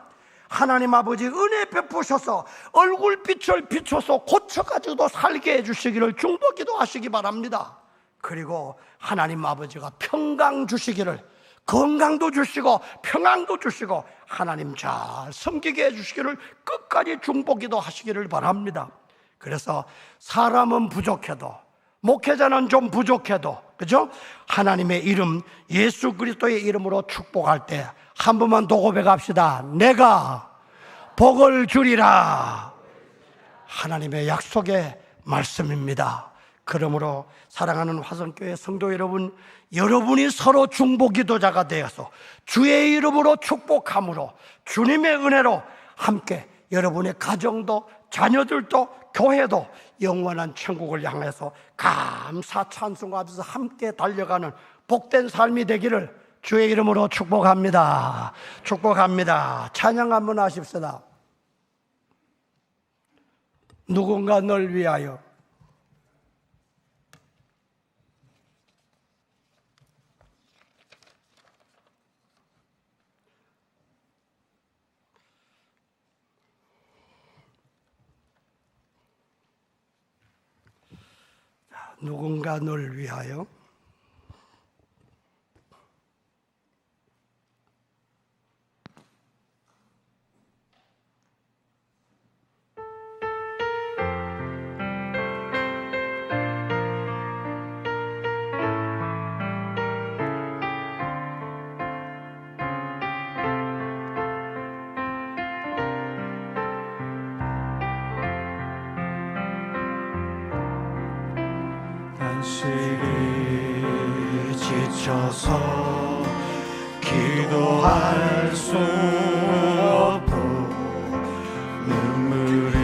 하나님 아버지 은혜 베푸셔서 얼굴빛을 비춰서 고쳐가지고도 살게 해주시기를 중보 기도하시기 바랍니다. 그리고 하나님 아버지가 평강 주시기를, 건강도 주시고 평안도 주시고 하나님 잘 섬기게 해주시기를 끝까지 중보기도 하시기를 바랍니다. 그래서 사람은 부족해도, 목회자는 좀 부족해도, 그죠? 하나님의 이름, 예수 그리스도의 이름으로 축복할 때 한 번만 더 고백합시다. 내가 복을 주리라. 하나님의 약속의 말씀입니다. 그러므로 사랑하는 화성교회 성도 여러분, 여러분이 서로 중보기도자가 되어서 주의 이름으로 축복함으로 주님의 은혜로 함께 여러분의 가정도, 자녀들도, 교회도 영원한 천국을 향해서 감사 찬송하면서 함께 달려가는 복된 삶이 되기를 주의 이름으로 축복합니다. 축복합니다. 찬양 한번 하십시다. 누군가 널 위하여. 누군가 널 위하여. 간신히 지쳐서 기도할 수 없고 눈물이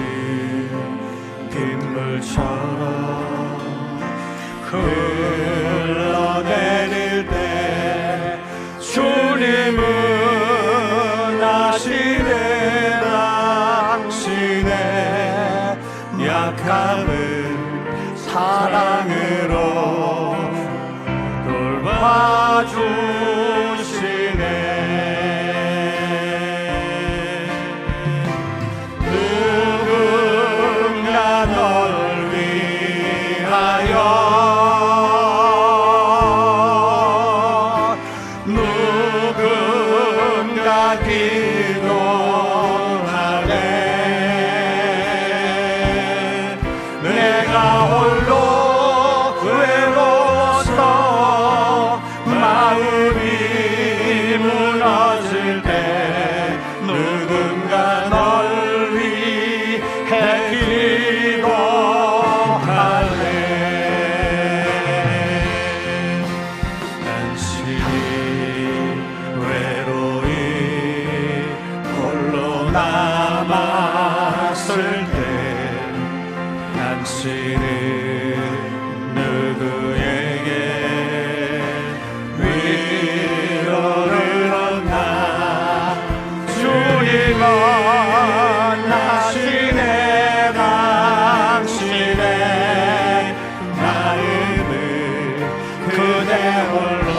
빗물처럼 흘러내릴 때 주님은 아시네. 당신의 약함을 사랑으로 돌봐주시네. 누군가 널 위하여 누군가 기도하네. 다시는 누구에게 위로를 얻나 주님은 하시네 당신의 마음을 그대 홀로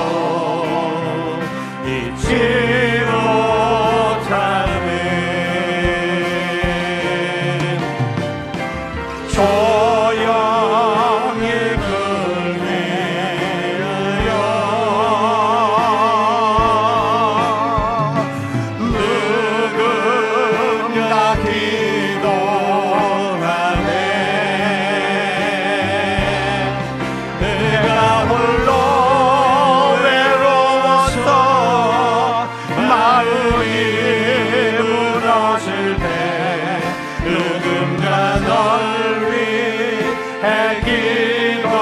잊지 못하는 조용히 그네요 누군가 기도하네 내가 홀로 외로워서 마음이 무너질 때 누군가 널 위해 기도하네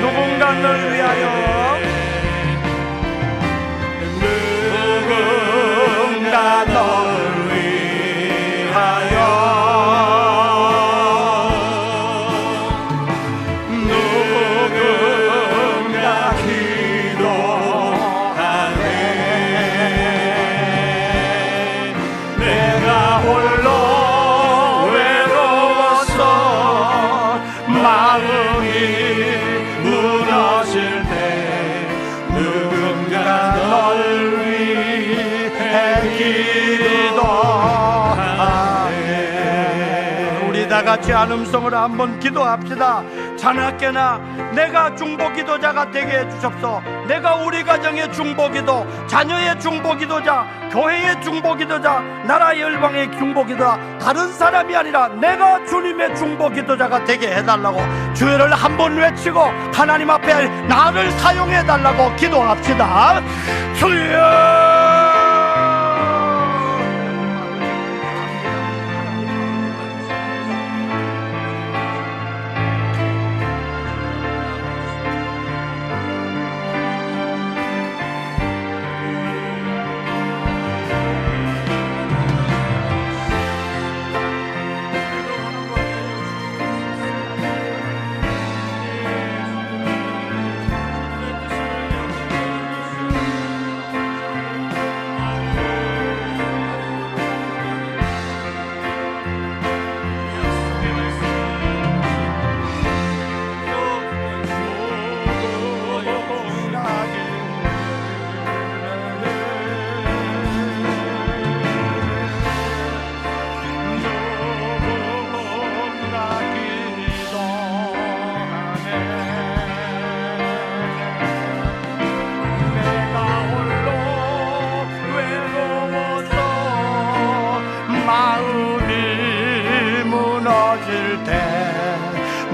누군가 널 위하여 누군가 널 위하여 누군가 기도하네 내가 홀로 외로워서 마음이 무너질 때 누군가 널 위해 기도하네 우리 다 같이 한음성으로 한번 기도합시다. 자나깨나 내가 중보기도자가 되게 해주십소. 내가 우리 가정의 중보기도, 자녀의 중보기도자, 교회의 중보기도자, 나라 열방의 중보기도자, 다른 사람이 아니라 내가 주님의 중보기도자가 되게 해달라고 주여를 한번 외치고 하나님 앞에 나를 사용해달라고 기도합시다. 주여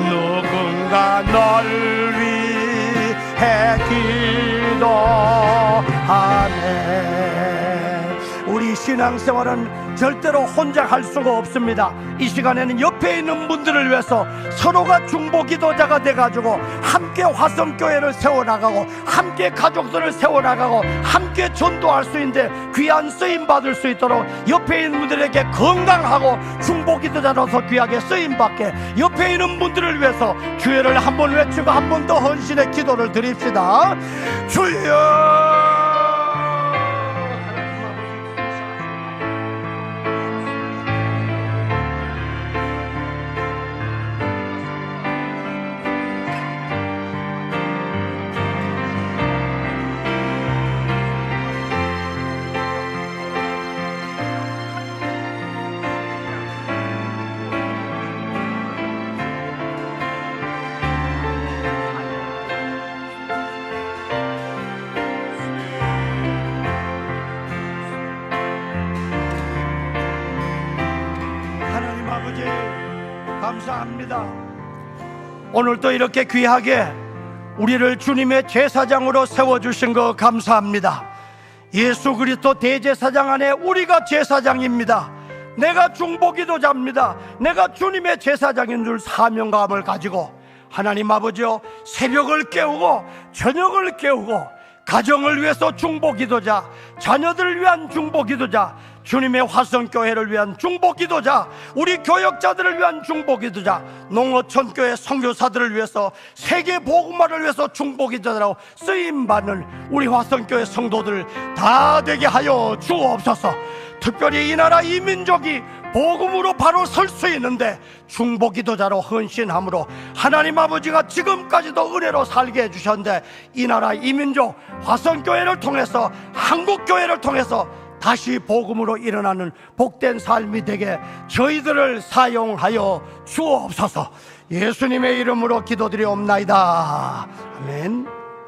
누군가 널 위해 기도하네. 우리 신앙생활은 절대로 혼자 할 수가 없습니다. 이 시간에는 옆에 있는 분들을 위해서 서로가 중보기도자가 돼가지고 함께 화성교회를 세워나가고 함께 가족들을 세워나가고 함께 전도할 수 있는데 귀한 쓰임받을 수 있도록 옆에 있는 분들에게 건강하고 중보기도자로서 귀하게 쓰임받게 옆에 있는 분들을 위해서 주여를 한번 외치고 한 번 더 헌신의 기도를 드립시다. 주여 감사합니다. 오늘도 이렇게 귀하게 우리를 주님의 제사장으로 세워주신 거 감사합니다. 예수 그리스도 대제사장 안에 우리가 제사장입니다. 내가 중보기도자입니다. 내가 주님의 제사장인 줄 사명감을 가지고 하나님 아버지여 새벽을 깨우고 저녁을 깨우고 가정을 위해서 중보기도자, 자녀들을 위한 중보기도자, 주님의 화성교회를 위한 중보기도자, 우리 교역자들을 위한 중보기도자, 농어촌교회 선교사들을 위해서, 세계 복음화를 위해서 중보기도자라고 쓰임받는 우리 화성교회 성도들 다 되게 하여 주옵소서. 특별히 이 나라 이 민족이 복음으로 바로 설 수 있는데 중보기도자로 헌신함으로 하나님 아버지가 지금까지도 은혜로 살게 해주셨는데, 이 나라 이 민족 화성교회를 통해서, 한국교회를 통해서 다시 복음으로 일어나는 복된 삶이 되게 저희들을 사용하여 주옵소서. 예수님의 이름으로 기도드리옵나이다. 아멘.